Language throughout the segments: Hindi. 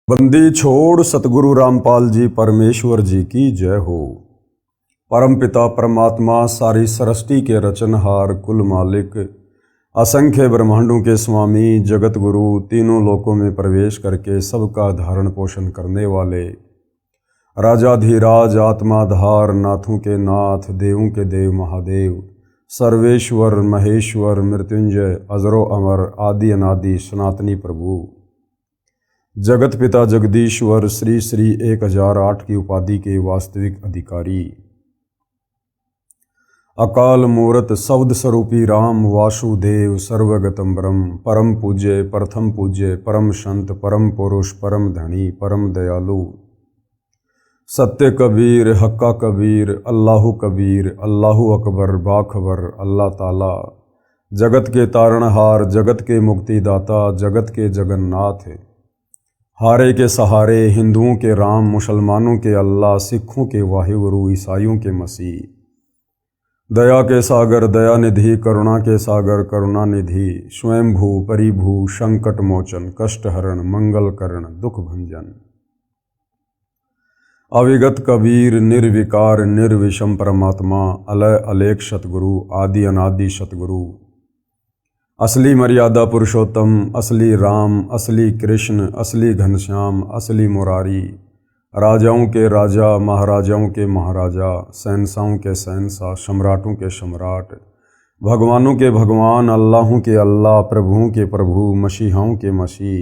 बंदी छोड़ सतगुरु रामपाल जी परमेश्वर जी की जय हो। परम पिता परमात्मा सारी सृष्टि के रचनहार कुल मालिक असंख्य ब्रह्मांडों के स्वामी जगत गुरु तीनों लोकों में प्रवेश करके सबका धारण पोषण करने वाले राजाधिराज आत्माधार नाथों के नाथ देवों के देव महादेव सर्वेश्वर महेश्वर मृत्युंजय अजरो अमर आदि अनादि सनातनी प्रभु जगत पिता जगदीश्वर श्री श्री 1008 की उपाधि के वास्तविक अधिकारी अकाल मूरत शब्द स्वरूपी राम वासुदेव सर्वगतम ब्रह्म परम पूज्य प्रथम पूज्य परम संत परम पुरुष परम धनी परम दयालु सत्य कबीर हक्का कबीर अल्लाहु कबीर अल्लाहु अकबर बाखबर अल्लाह ताला जगत के तारणहार जगत के मुक्तिदाता जगत के जगन्नाथ हारे के सहारे हिंदुओं के राम मुसलमानों के अल्लाह सिखों के वाहिगुरु ईसाइयों के मसीह दया के सागर दया निधि करुणा के सागर करुणा निधि स्वयंभू परिभू संकट मोचन कष्ट हरण मंगल करण दुख भंजन अविगत कबीर निर्विकार निर्विषम परमात्मा अलय अलेख सतगुरु आदि अनादि सतगुरु असली मर्यादा पुरुषोत्तम असली राम असली कृष्ण असली घनश्याम असली मुरारी राजाओं के राजा महाराजाओं के महाराजा शहंशाहों के शहंशाह सम्राटों के सम्राट भगवानों के भगवान अल्लाहों के अल्लाह प्रभुओं के प्रभु मसीहाओं के मसीह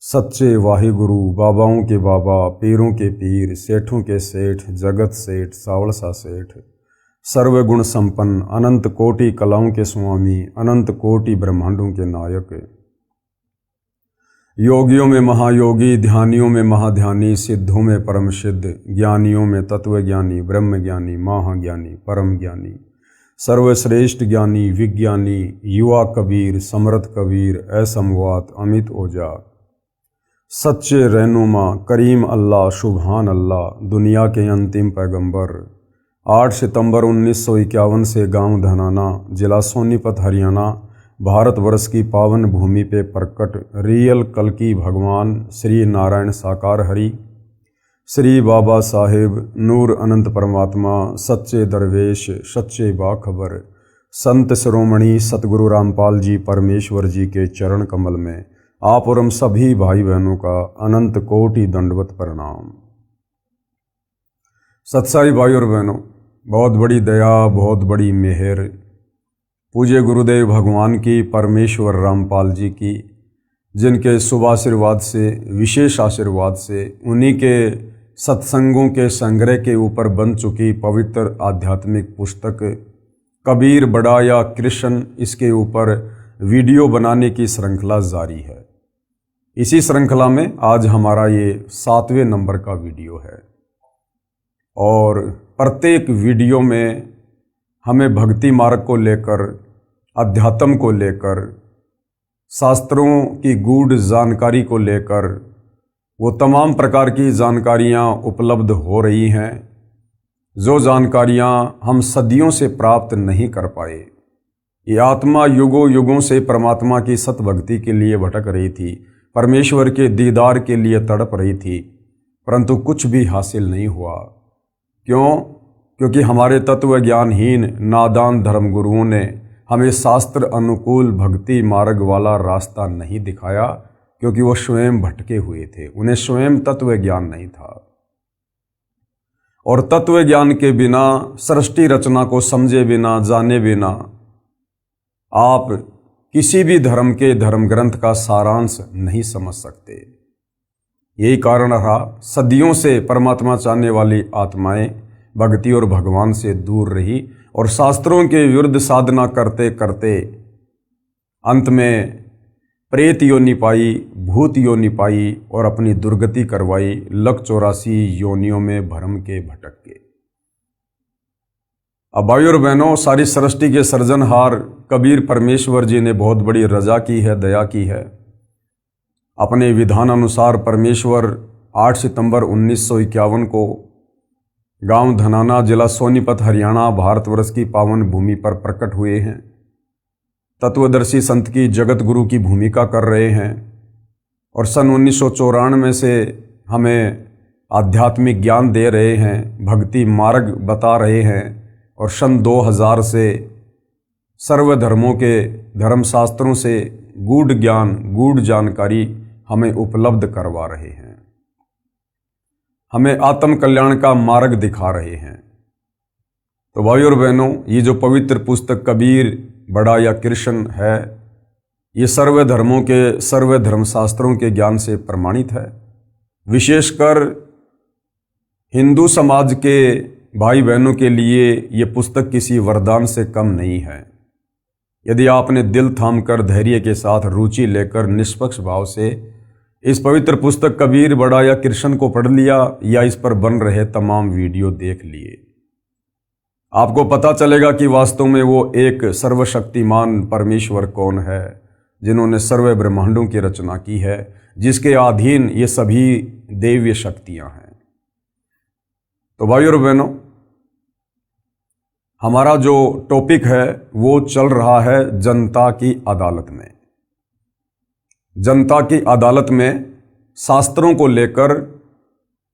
सच्चे वाहिगुरु बाबाओं के बाबा पीरों के पीर सेठों के सेठ जगत सेठ सावलसा सेठ सर्वगुण संपन्न अनंत कोटि कलाओं के स्वामी अनंत कोटि ब्रह्मांडों के नायक योगियों में महायोगी ध्यानियों में महाध्यानी सिद्धों में परम सिद्ध ज्ञानियों में तत्वज्ञानी ब्रह्म ज्ञानी महाज्ञानी परम ज्ञानी सर्वश्रेष्ठ ज्ञानी विज्ञानी युवा कबीर समर्थ कबीर असमवात अमित ओजा सच्चे रहनुमा करीम अल्लाह सुभान अल्लाह दुनिया के अंतिम पैगंबर 8 सितंबर 1951 से गांव धनाना जिला सोनीपत हरियाणा भारतवर्ष की पावन भूमि पे प्रकट रियल कल्कि भगवान श्री नारायण साकार हरि श्री बाबा साहेब नूर अनंत परमात्मा सच्चे दरवेश सच्चे बाखबर संत शिरोमणि सतगुरु रामपाल जी परमेश्वर जी के चरण कमल में आप और हम सभी भाई बहनों का अनंत कोटि दंडवत प्रणाम। सत्साई भाई और बहनों, बहुत बड़ी दया बहुत बड़ी मेहर पूज्य गुरुदेव भगवान की परमेश्वर रामपाल जी की जिनके शुभ आशीर्वाद से विशेष आशीर्वाद से उन्हीं के सत्संगों के संग्रह के ऊपर बन चुकी पवित्र आध्यात्मिक पुस्तक कबीर बड़ा या कृष्ण इसके ऊपर वीडियो बनाने की श्रृंखला जारी है। इसी श्रृंखला में आज हमारा ये 7वें नंबर का वीडियो है और प्रत्येक वीडियो में हमें भक्ति मार्ग को लेकर अध्यात्म को लेकर शास्त्रों की गूढ़ जानकारी को लेकर वो तमाम प्रकार की जानकारियाँ उपलब्ध हो रही हैं जो जानकारियाँ हम सदियों से प्राप्त नहीं कर पाए। ये आत्मा युगों युगों से परमात्मा की सतभक्ति के लिए भटक रही थी, परमेश्वर के दीदार के लिए तड़प रही थी, परंतु कुछ भी हासिल नहीं हुआ। क्यों? क्योंकि हमारे तत्व ज्ञानहीन नादान धर्मगुरुओं ने हमें शास्त्र अनुकूल भक्ति मार्ग वाला रास्ता नहीं दिखाया, क्योंकि वो स्वयं भटके हुए थे, उन्हें स्वयं तत्व ज्ञान नहीं था। और तत्व ज्ञान के बिना सृष्टि रचना को समझे बिना जाने बिना आप किसी भी धर्म के धर्म ग्रंथ का सारांश नहीं समझ सकते। यही कारण रहा सदियों से परमात्मा चाहने वाली आत्माएं भक्ति और भगवान से दूर रही और शास्त्रों के विरुद्ध साधना करते करते अंत में प्रेत योनि पाई, भूत योनि पाई और अपनी दुर्गति करवाई, लक 84 योनियों में भरम के भटक के। अब भाई और बहनों, सारी सृष्टि के सृजनहार कबीर परमेश्वर जी ने बहुत बड़ी रजा की है, दया की है। अपने विधान अनुसार परमेश्वर 8 सितंबर 1951 को गांव धनाना जिला सोनीपत हरियाणा भारतवर्ष की पावन भूमि पर प्रकट हुए हैं। तत्वदर्शी संत की जगत गुरु की भूमिका कर रहे हैं और सन 1994 से हमें आध्यात्मिक ज्ञान दे रहे हैं, भक्ति मार्ग बता रहे हैं, और सन 2000 से सर्वधर्मों के धर्मशास्त्रों से गूढ़ ज्ञान, गूढ़ जानकारी हमें उपलब्ध करवा रहे हैं, हमें आत्म कल्याण का मार्ग दिखा रहे हैं। तो भाइयों और बहनों, ये जो पवित्र पुस्तक कबीर बड़ा या कृष्ण है, ये सर्व धर्मों के, सर्व धर्मशास्त्रों के ज्ञान से प्रमाणित है। विशेषकर हिंदू समाज के भाई बहनों के लिए ये पुस्तक किसी वरदान से कम नहीं है। यदि आपने दिल थामकर, धैर्य के साथ, रुचि लेकर, निष्पक्ष भाव से इस पवित्र पुस्तक कबीर बड़ा या कृष्ण को पढ़ लिया या इस पर बन रहे तमाम वीडियो देख लिए, आपको पता चलेगा कि वास्तव में वो एक सर्वशक्तिमान परमेश्वर कौन है, जिन्होंने सर्व ब्रह्मांडों की रचना की है, जिसके अधीन ये सभी दैवीय शक्तियां हैं। तो भाइयों और बहनों, हमारा जो टॉपिक है वो चल रहा है जनता की अदालत में। जनता की अदालत में शास्त्रों को लेकर,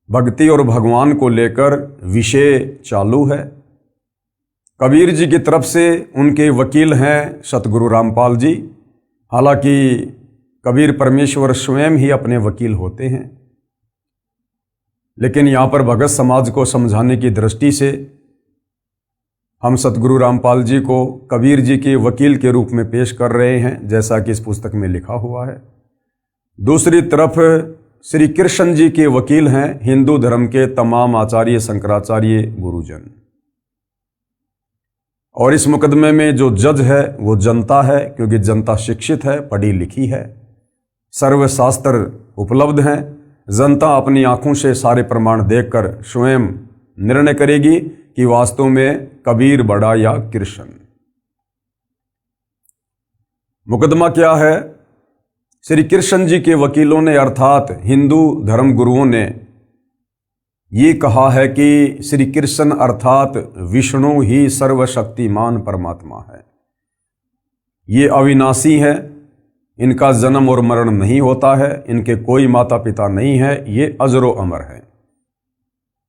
भक्ति और भगवान को लेकर विषय चालू है। कबीर जी की तरफ से उनके वकील हैं सतगुरु रामपाल जी। हालांकि कबीर परमेश्वर स्वयं ही अपने वकील होते हैं, लेकिन यहाँ पर भगत समाज को समझाने की दृष्टि से हम सतगुरु रामपाल जी को कबीर जी के वकील के रूप में पेश कर रहे हैं, जैसा कि इस पुस्तक में लिखा हुआ है। दूसरी तरफ श्री कृष्ण जी के वकील हैं हिंदू धर्म के तमाम आचार्य, शंकराचार्य, गुरुजन। और इस मुकदमे में जो जज है वो जनता है, क्योंकि जनता शिक्षित है, पढ़ी लिखी है, सर्वशास्त्र उपलब्ध हैं। जनता अपनी आंखों से सारे प्रमाण देखकर स्वयं निर्णय करेगी कि वास्तव में कबीर बड़ा या कृष्ण। मुकदमा क्या है? श्री कृष्ण जी के वकीलों ने, अर्थात हिंदू धर्म गुरुओं ने ये कहा है कि श्री कृष्ण अर्थात विष्णु ही सर्वशक्तिमान परमात्मा है। ये अविनाशी है, इनका जन्म और मरण नहीं होता है, इनके कोई माता पिता नहीं है, ये अजरो अमर है।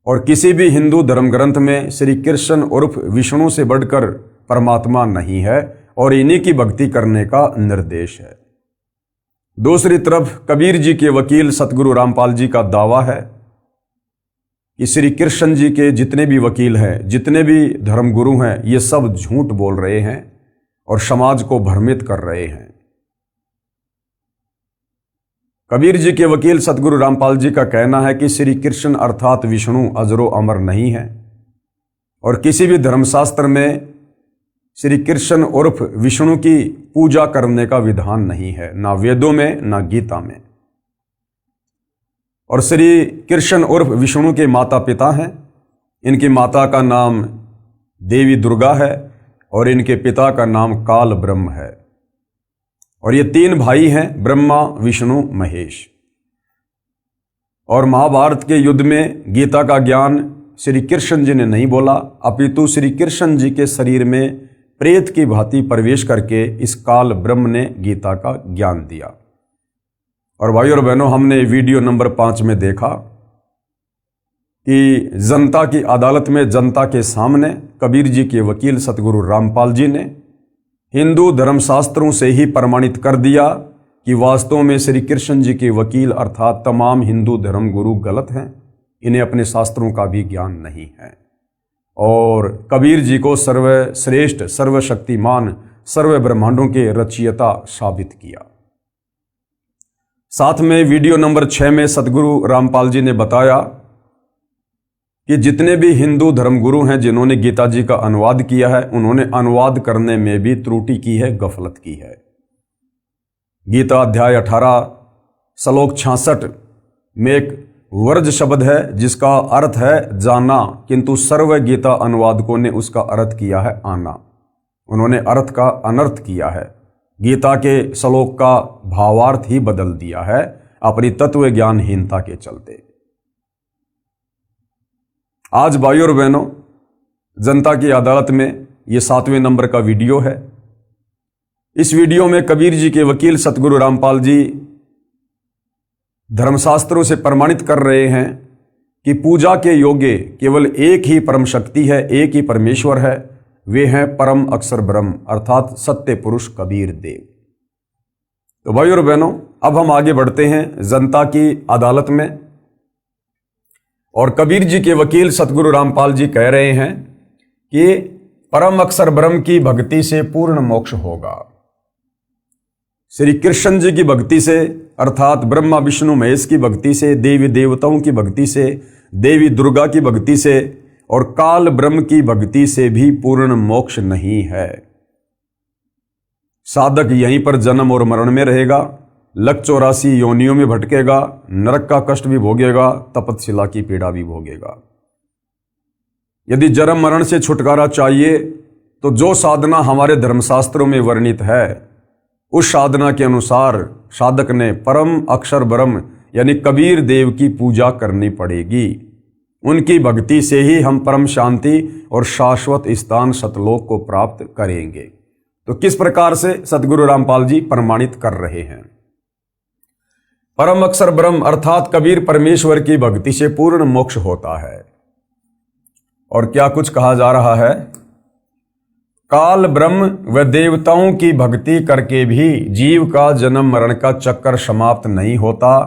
और किसी भी हिंदू धर्म ग्रंथ में श्री कृष्ण उर्फ विष्णु से बढ़कर परमात्मा नहीं है, और इन्हीं की भक्ति करने का निर्देश है। दूसरी तरफ कबीर जी के वकील सतगुरु रामपाल जी का दावा है कि श्री कृष्ण जी के जितने भी वकील हैं, जितने भी धर्मगुरु हैं, ये सब झूठ बोल रहे हैं और समाज को भ्रमित कर रहे हैं। कबीर जी के वकील सतगुरु रामपाल जी का कहना है कि श्री कृष्ण अर्थात विष्णु अजरो अमर नहीं है, और किसी भी धर्मशास्त्र में श्री कृष्ण उर्फ विष्णु की पूजा करने का विधान नहीं है, ना वेदों में ना गीता में। और श्री कृष्ण उर्फ विष्णु के माता पिता हैं। इनकी माता का नाम देवी दुर्गा है और इनके पिता का नाम काल ब्रह्म है। और ये तीन भाई हैं, ब्रह्मा, विष्णु, महेश। और महाभारत के युद्ध में गीता का ज्ञान श्री कृष्ण जी ने नहीं बोला, अपितु श्री कृष्ण जी के शरीर में प्रेत की भांति प्रवेश करके इस काल ब्रह्म ने गीता का ज्ञान दिया। और भाइयों और बहनों, हमने वीडियो नंबर 5 में देखा कि जनता की अदालत में, जनता के सामने कबीर जी के वकील सतगुरु रामपाल जी ने हिंदू धर्मशास्त्रों से ही प्रमाणित कर दिया कि वास्तव में श्री कृष्ण जी के वकील अर्थात तमाम हिंदू धर्म गुरु गलत हैं, इन्हें अपने शास्त्रों का भी ज्ञान नहीं है। और कबीर जी को सर्वश्रेष्ठ, सर्वशक्तिमान, सर्व ब्रह्मांडों के रचयिता साबित किया। साथ में वीडियो नंबर 6 में सतगुरु रामपाल जी ने बताया कि जितने भी हिंदू धर्मगुरु हैं जिन्होंने गीता जी का अनुवाद किया है, उन्होंने अनुवाद करने में भी त्रुटि की है, गफलत की है। गीता अध्याय 18 श्लोक 66 में एक वर्ज शब्द है जिसका अर्थ है जाना, किंतु सर्व गीता अनुवादकों ने उसका अर्थ किया है आना। उन्होंने अर्थ का अनर्थ किया है, गीता के श्लोक का भावार्थ ही बदल दिया है अपनी तत्व ज्ञानहीनता के चलते। आज भाइयों और बहनों, जनता की अदालत में ये 7वें नंबर का वीडियो है। इस वीडियो में कबीर जी के वकील सतगुरु रामपाल जी धर्मशास्त्रों से प्रमाणित कर रहे हैं कि पूजा के योग्य केवल एक ही परम शक्ति है, एक ही परमेश्वर है, वे हैं परम अक्षर ब्रह्म अर्थात सत्य पुरुष कबीर देव। तो भाई और बहनों, अब हम आगे बढ़ते हैं जनता की अदालत में। और कबीर जी के वकील सतगुरु रामपाल जी कह रहे हैं कि परम अक्षर ब्रह्म की भक्ति से पूर्ण मोक्ष होगा। श्री कृष्ण जी की भक्ति से अर्थात ब्रह्मा विष्णु महेश की भक्ति से, देवी देवताओं की भक्ति से, देवी दुर्गा की भक्ति से और काल ब्रह्म की भक्ति से भी पूर्ण मोक्ष नहीं है। साधक यहीं पर जन्म और मरण में रहेगा, लक 84 योनियों में भटकेगा, नरक का कष्ट भी भोगेगा, तपतशिला की पीड़ा भी भोगेगा। यदि जन्म मरण से छुटकारा चाहिए तो जो साधना हमारे धर्मशास्त्रों में वर्णित है उस साधना के अनुसार साधक ने परम अक्षर ब्रह्म यानी कबीर देव की पूजा करनी पड़ेगी। उनकी भक्ति से ही हम परम शांति और शाश्वत स्थान सतलोक को प्राप्त करेंगे। तो किस प्रकार से सतगुरु रामपाल जी प्रमाणित कर रहे हैं? परम अक्षर ब्रह्म अर्थात कबीर परमेश्वर की भक्ति से पूर्ण मोक्ष होता है। और क्या कुछ कहा जा रहा है? काल ब्रह्म व देवताओं की भक्ति करके भी जीव का जन्म मरण का चक्कर समाप्त नहीं होता,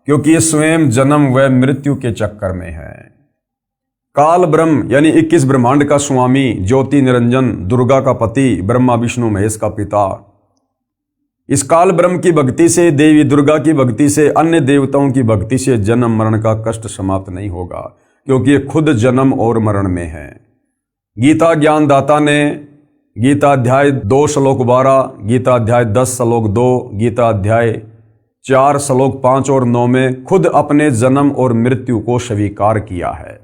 क्योंकि ये स्वयं जन्म व मृत्यु के चक्कर में है। काल ब्रह्म यानी 21 ब्रह्मांड का स्वामी, ज्योति निरंजन, दुर्गा का पति, ब्रह्मा विष्णु महेश का पिता। इस काल ब्रह्म की भक्ति से, देवी दुर्गा की भक्ति से, अन्य देवताओं की भक्ति से जन्म मरण का कष्ट समाप्त नहीं होगा, क्योंकि ये खुद जन्म और मरण में है। गीता ज्ञानदाता ने गीता अध्याय 2 श्लोक 12, गीता अध्याय 10 श्लोक 2, गीता अध्याय 4 श्लोक 5 और 9 में खुद अपने जन्म और मृत्यु को स्वीकार किया है।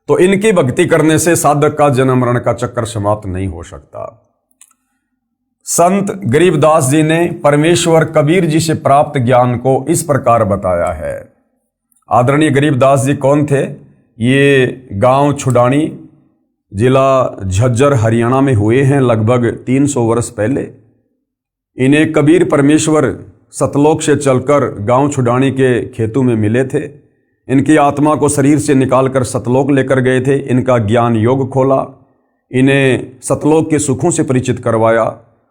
तो इनकी भक्ति करने से साधक का जन्म मरण का चक्कर समाप्त नहीं हो सकता। संत गरीबदास जी ने परमेश्वर कबीर जी से प्राप्त ज्ञान को इस प्रकार बताया है। आदरणीय गरीबदास जी कौन थे? ये गांव छुडानी, जिला झज्जर, हरियाणा में हुए हैं लगभग 300 वर्ष पहले। इन्हें कबीर परमेश्वर सतलोक से चलकर गांव छुडानी के खेतों में मिले थे। इनकी आत्मा को शरीर से निकालकर सतलोक लेकर गए थे। इनका ज्ञान योग खोला, इन्हें सतलोक के सुखों से परिचित करवाया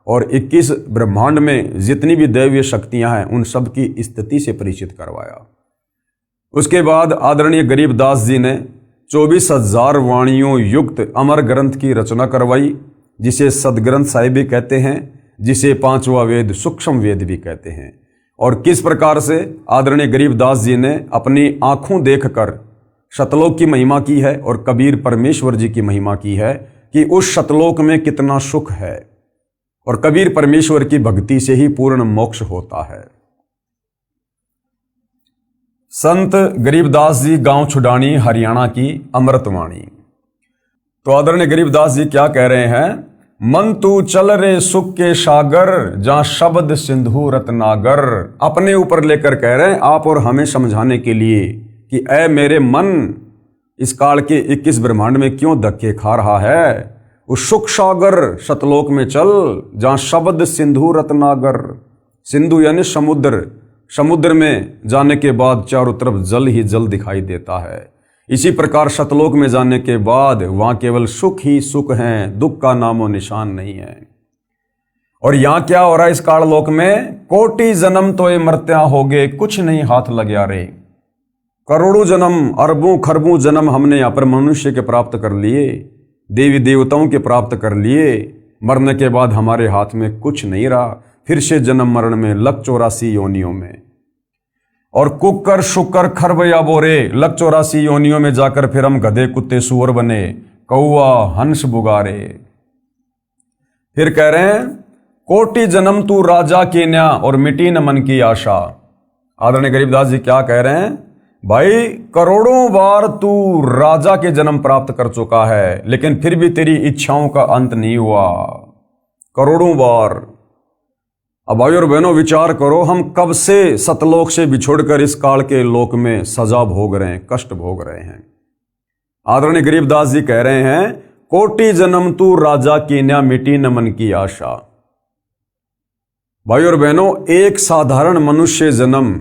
और 21 ब्रह्मांड में जितनी भी दैवीय शक्तियां हैं उन सब की स्थिति से परिचित करवाया। उसके बाद आदरणीय गरीबदास जी ने 24,000 वाणियों युक्त अमर ग्रंथ की रचना करवाई, जिसे सदग्रंथ साहिब भी कहते हैं, जिसे 5वां वेद सूक्ष्म वेद भी कहते हैं। और किस प्रकार से आदरणीय गरीबदास जी ने अपनी आंखों देखकर सतलोक की महिमा की है और कबीर परमेश्वर जी की महिमा की है कि उस सतलोक में कितना सुख है। और कबीर परमेश्वर की भक्ति से ही पूर्ण मोक्ष होता है। संत गरीबदास जी गांव छुडानी, हरियाणा की अमृतवाणी। तो आदरणीय गरीबदास जी क्या कह रहे हैं? मन तू चल रे सुख के सागर, जहां शब्द सिंधु रत्नागर। अपने ऊपर लेकर कह रहे हैं आप और हमें समझाने के लिए कि ऐ मेरे मन, इस काल के 21 ब्रह्मांड में क्यों धक्के खा रहा है? उस सुख सागर सतलोक में चल, जहां शब्द सिंधु रत्नागर। सिंधु यानी समुद्र, समुद्र में जाने के बाद चारों तरफ जल ही जल दिखाई देता है। इसी प्रकार सतलोक में जाने के बाद वहां केवल सुख ही सुख हैं, दुख का नामो निशान नहीं है। और यहां क्या हो रहा है इस काललोक में? कोटि जन्म तो ये मर्त्या हो गए, कुछ नहीं हाथ लग रहे। करोड़ों जन्म, अरबों खरबों जन्म हमने यहाँ पर मनुष्य के प्राप्त कर लिए, देवी देवताओं के प्राप्त कर लिए। मरने के बाद हमारे हाथ में कुछ नहीं रहा, फिर से जन्म मरण में लक 84 योनियों में। और कुकर शुकर खरबया बोरे, लक 84 योनियों में जाकर फिर हम गधे कुत्ते सुअर बने, कौआ हंस बुगारे। फिर कह रहे हैं कोटि जन्म तू राजा के न्या और मिटी न मन की आशा। आदरणीय गरीबदास जी क्या कह रहे हैं? भाई करोड़ों बार तू राजा के जन्म प्राप्त कर चुका है, लेकिन फिर भी तेरी इच्छाओं का अंत नहीं हुआ। करोड़ों बार। अब भाई और बहनों विचार करो, हम कब से सतलोक से बिछोड़कर इस काल के लोक में सजा भोग रहे हैं, कष्ट भोग रहे हैं। आदरणीय गरीबदास जी कह रहे हैं कोटि जन्म तू राजा की न्या मिटी न मन की आशा। भाई और बहनों, एक साधारण मनुष्य जन्म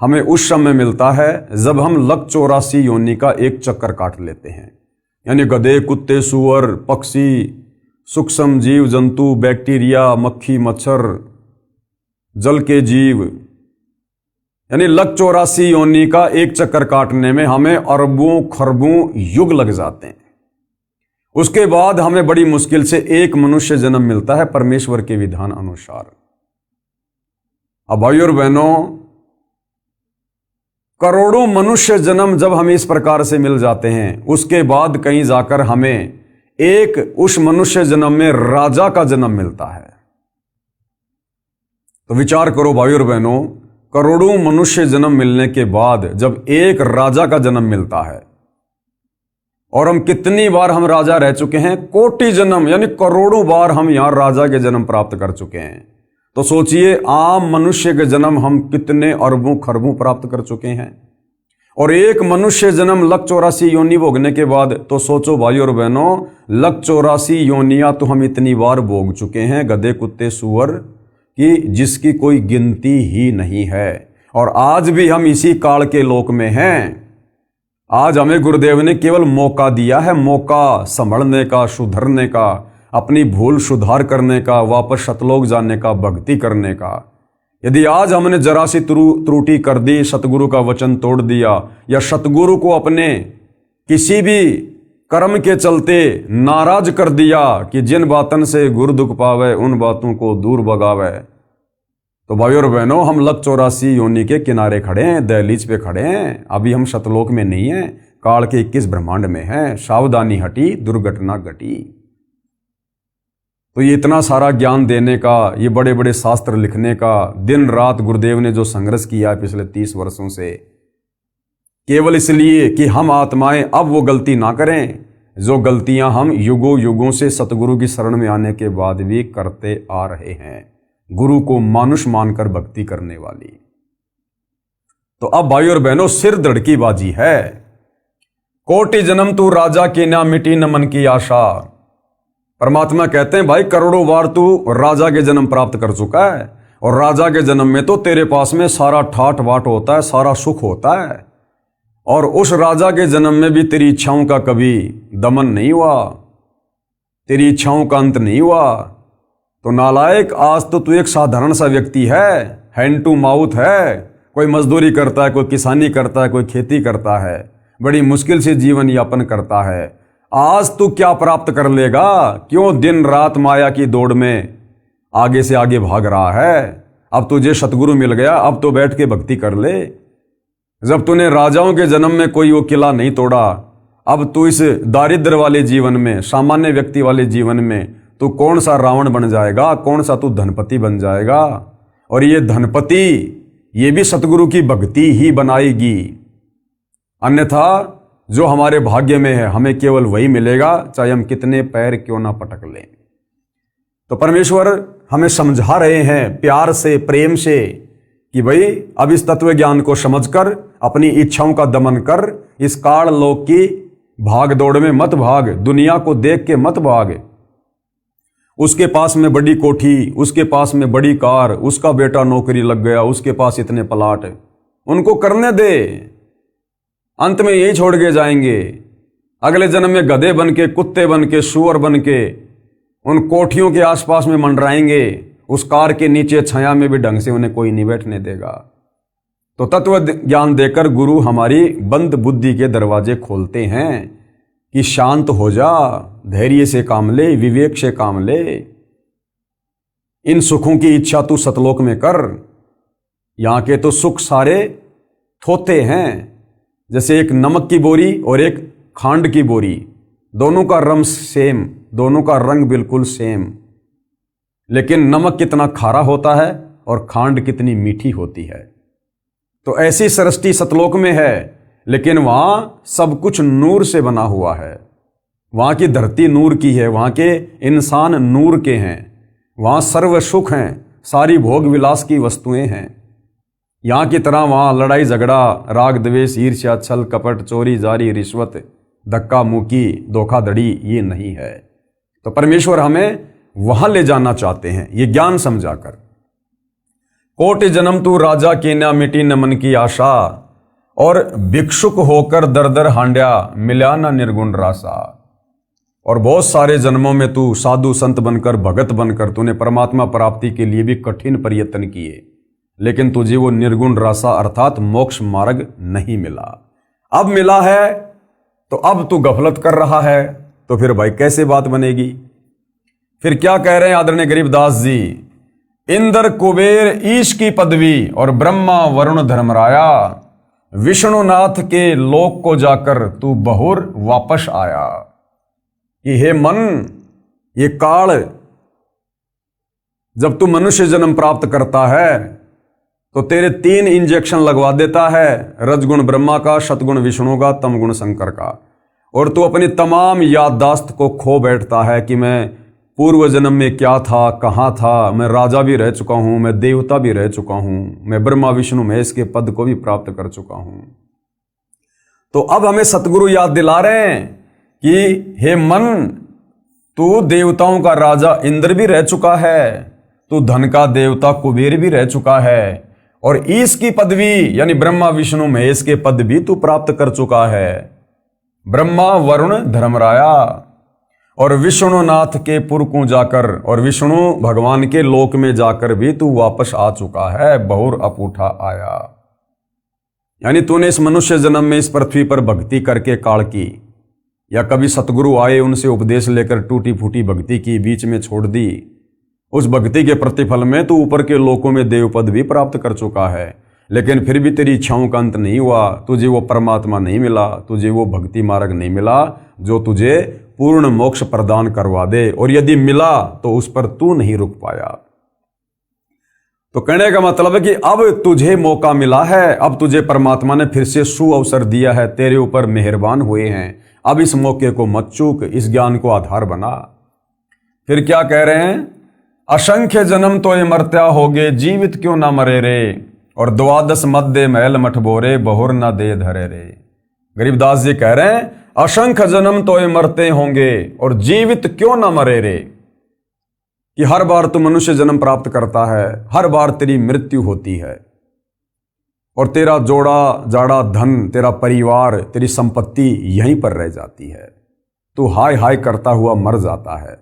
हमें उस समय मिलता है जब हम लक 84 योनि का एक चक्कर काट लेते हैं। यानी गधे, कुत्ते, सूअर, पक्षी, सूक्ष्म जीव जंतु, बैक्टीरिया, मक्खी, मच्छर, जल के जीव, यानी लक 84 योनि का एक चक्कर काटने में हमें अरबों खरबों युग लग जाते हैं। उसके बाद हमें बड़ी मुश्किल से एक मनुष्य जन्म मिलता है परमेश्वर के विधान अनुसार। अब भाइयों और बहनों, करोड़ों मनुष्य जन्म जब हमें इस प्रकार से मिल जाते हैं, उसके बाद कहीं जाकर हमें एक उस मनुष्य जन्म में राजा का जन्म मिलता है। तो विचार करो भाइयों और बहनों, करोड़ों मनुष्य जन्म मिलने के बाद जब एक राजा का जन्म मिलता है, और हम कितनी बार हम राजा रह चुके हैं, कोटि जन्म यानी करोड़ों बार हम यहां राजा के जन्म प्राप्त कर चुके हैं। तो सोचिए आम मनुष्य के जन्म हम कितने अरबों खरबों प्राप्त कर चुके हैं, और एक मनुष्य जन्म लक 84 योनि भोगने के बाद तो सोचो भाइयों और बहनों, लक 84 योनियां तो हम इतनी बार भोग चुके हैं, गधे, कुत्ते, सूअर की, जिसकी कोई गिनती ही नहीं है। और आज भी हम इसी काल के लोक में हैं। आज हमें गुरुदेव ने केवल मौका दिया है, मौका संभलने का, सुधरने का, अपनी भूल सुधार करने का, वापस सतलोक जाने का, भक्ति करने का। यदि आज हमने जरा सी त्रुटि कर दी, सतगुरु का वचन तोड़ दिया, या सतगुरु को अपने किसी भी कर्म के चलते नाराज कर दिया कि जिन बातन से गुरु दुख पावे उन बातों को दूर भगावे, तो भाइयों और बहनों, हम लक 84 योनि के किनारे खड़े हैं, दहलीज पे खड़े हैं। अभी हम सतलोक में नहीं हैं, काल के 21 ब्रह्मांड में हैं। सावधानी हटी, दुर्घटना घटी। तो ये इतना सारा ज्ञान देने का, ये बड़े बड़े शास्त्र लिखने का, दिन रात गुरुदेव ने जो संघर्ष किया है पिछले 30 वर्षों से, केवल इसलिए कि हम आत्माएं अब वो गलती ना करें जो गलतियां हम युगों युगों से सतगुरु की शरण में आने के बाद भी करते आ रहे हैं, गुरु को मानुष मानकर भक्ति करने वाली। तो अब भाइयों और बहनों, सिर धड़की बाजी है। कोटि जन्म तू राजा की ना मिटी न मन की आशा। परमात्मा कहते हैं भाई करोड़ों बार तू राजा के जन्म प्राप्त कर चुका है, और राजा के जन्म में तो तेरे पास में सारा ठाट बाट होता है, सारा सुख होता है, और उस राजा के जन्म में भी तेरी इच्छाओं का कभी दमन नहीं हुआ, तेरी इच्छाओं का अंत नहीं हुआ। तो नालायक, आज तो तू एक साधारण सा व्यक्ति है, हैंड टू माउथ है, कोई मजदूरी करता है, कोई किसानी करता है, कोई खेती करता है, बड़ी मुश्किल से जीवन यापन करता है। आज तू क्या प्राप्त कर लेगा? क्यों दिन रात माया की दौड़ में आगे से आगे भाग रहा है? अब तुझे सतगुरु मिल गया, अब तो बैठ के भक्ति कर ले। जब तूने राजाओं के जन्म में कोई वो किला नहीं तोड़ा, अब तू इस दारिद्र वाले जीवन में, सामान्य व्यक्ति वाले जीवन में तू कौन सा रावण बन जाएगा, कौन सा तू धनपति बन जाएगा। और ये धनपति ये भी सतगुरु की भक्ति ही बनाएगी, अन्यथा जो हमारे भाग्य में है हमें केवल वही मिलेगा, चाहे हम कितने पैर क्यों ना पटक लें। तो परमेश्वर हमें समझा रहे हैं प्यार से, प्रेम से, कि भाई अब इस तत्व ज्ञान को समझकर अपनी इच्छाओं का दमन कर, इस काल लोक की भाग दौड़ में मत भाग, दुनिया को देख के मत भाग। उसके पास में बड़ी कोठी, उसके पास में बड़ी कार, उसका बेटा नौकरी लग गया, उसके पास इतने प्लाट, उनको करने दे, अंत में यही छोड़ के जाएंगे। अगले जन्म में गधे बन के, कुत्ते बन के, सूअर बन के उन कोठियों के आसपास में मंडराएंगे, उस कार के नीचे छाया में भी ढंग से उन्हें कोई नहीं बैठने देगा। तो तत्व ज्ञान देकर गुरु हमारी बंद बुद्धि के दरवाजे खोलते हैं कि शांत हो जा, धैर्य से काम ले, विवेक से काम ले, इन सुखों की इच्छा तू सतलोक में कर। यहां के तो सुख सारे थोथे हैं, जैसे एक नमक की बोरी और एक खांड की बोरी, दोनों का रंग सेम, दोनों का रंग बिल्कुल सेम, लेकिन नमक कितना खारा होता है और खांड कितनी मीठी होती है। तो ऐसी सृष्टि सतलोक में है, लेकिन वहां सब कुछ नूर से बना हुआ है। वहां की धरती नूर की है, वहां के इंसान नूर के हैं, वहां सर्व सुख हैं, सारी भोग विलास की वस्तुएं हैं। यहाँ की तरह वहाँ लड़ाई झगड़ा, राग द्वेष, ईर्ष्या, छल कपट, चोरी जारी, रिश्वत, धक्का मुक्की, धोखाधड़ी ये नहीं है। तो परमेश्वर हमें वहाँ ले जाना चाहते हैं, ये ज्ञान समझाकर। कोटि जन्म तू राजा की न मिटी न मन की आशा, और भिक्षुक होकर दर दर हांड्या मिला न निर्गुण रासा। और बहुत सारे जन्मों में तू साधु संत बनकर भगत बनकर तूने परमात्मा प्राप्ति के लिए भी कठिन प्रयत्न किए, लेकिन तुझे वो निर्गुण रासा अर्थात मोक्ष मार्ग नहीं मिला। अब मिला है तो अब तू गफलत कर रहा है, तो फिर भाई कैसे बात बनेगी। फिर क्या कह रहे हैं आदरणीय गरीबदास जी, इंद्र कुबेर ईश की पदवी और ब्रह्मा वरुण धर्मराया, विष्णुनाथ के लोक को जाकर तू बहुर वापस आया। कि हे मन, ये काल जब तू मनुष्य जन्म प्राप्त करता है तो तेरे 3 इंजेक्शन लगवा देता है, रजगुण ब्रह्मा का, सतगुण विष्णु का, तमगुण शंकर का, और तू अपनी तमाम याददाश्त को खो बैठता है कि मैं पूर्व जन्म में क्या था, कहाँ था, मैं राजा भी रह चुका हूँ, मैं देवता भी रह चुका हूँ, मैं ब्रह्मा विष्णु महेश के पद को भी प्राप्त कर चुका हूँ। तो अब हमें सतगुरु याद दिला रहे हैं कि हे मन, तू देवताओं का राजा इंद्र भी रह चुका है, तू धन का देवता कुबेर भी रह चुका है, और ईश की पदवी यानी ब्रह्मा विष्णु महेश के पद भी तू प्राप्त कर चुका है। ब्रह्मा वरुण धर्मराया और विष्णुनाथ के पुर को जाकर और विष्णु भगवान के लोक में जाकर भी तू वापस आ चुका है, बहुर अपूठा आया। यानी तूने इस मनुष्य जन्म में इस पृथ्वी पर भक्ति करके काल की, या कभी सतगुरु आए उनसे उपदेश लेकर टूटी फूटी भक्ति की, बीच में छोड़ दी, उस भक्ति के प्रतिफल में तू ऊपर के लोकों में देवपद भी प्राप्त कर चुका है, लेकिन फिर भी तेरी इच्छाओं का अंत नहीं हुआ, तुझे वो परमात्मा नहीं मिला, तुझे वो भक्ति मार्ग नहीं मिला जो तुझे पूर्ण मोक्ष प्रदान करवा दे, और यदि मिला तो उस पर तू नहीं रुक पाया। तो कहने का मतलब है कि अब तुझे मौका मिला है, अब तुझे परमात्मा ने फिर से सुअवसर दिया है, तेरे ऊपर मेहरबान हुए हैं, अब इस मौके को मत चूक, इस ज्ञान को आधार बना। फिर क्या कह रहे हैं, असंख्य जन्म तो ये मरत्या होगे, जीवित क्यों ना मरे रे, और 12 मध्य महल मठ बोरे, बहुर ना दे धरे रे। गरीबदास जी कह रहे हैं असंख्य जन्म तो ये मरते होंगे और जीवित क्यों ना मरे रे, कि हर बार तू मनुष्य जन्म प्राप्त करता है, हर बार तेरी मृत्यु होती है, और तेरा जोड़ा जाड़ा धन, तेरा परिवार, तेरी संपत्ति यहीं पर रह जाती है, तू हाय हाय करता हुआ मर जाता है।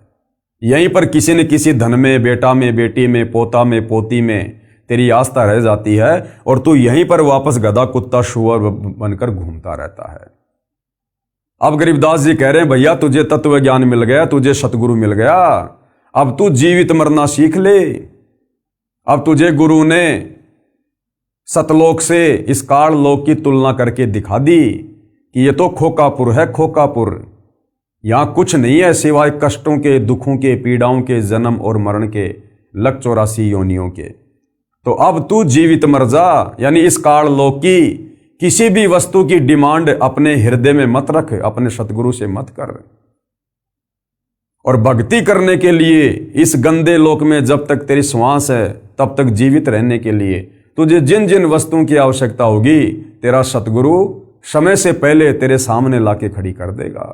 यहीं पर किसी न किसी धन में, बेटा में, बेटी में, पोता में, पोती में तेरी आस्था रह जाती है, और तू यहीं पर वापस गधा कुत्ता शुअर बनकर घूमता रहता है। अब गरीबदास जी कह रहे हैं भैया तुझे तत्व ज्ञान मिल गया, तुझे सतगुरु मिल गया, अब तू जीवित मरना सीख ले। अब तुझे गुरु ने सतलोक से इस काल लोक की तुलना करके दिखा दी कि ये तो खोकापुर है, खोकापुर, यहां कुछ नहीं है सिवाय कष्टों के, दुखों के, पीड़ाओं के, जन्म और मरण के, लग 84 योनियों के। तो अब तू जीवित मर जा, यानी इस काल लोक की किसी भी वस्तु की डिमांड अपने हृदय में मत रख, अपने सतगुरु से मत कर। और भक्ति करने के लिए इस गंदे लोक में जब तक तेरी श्वास है तब तक जीवित रहने के लिए तुझे जिन जिन वस्तुओं की आवश्यकता होगी, तेरा सतगुरु समय से पहले तेरे सामने लाके खड़ी कर देगा।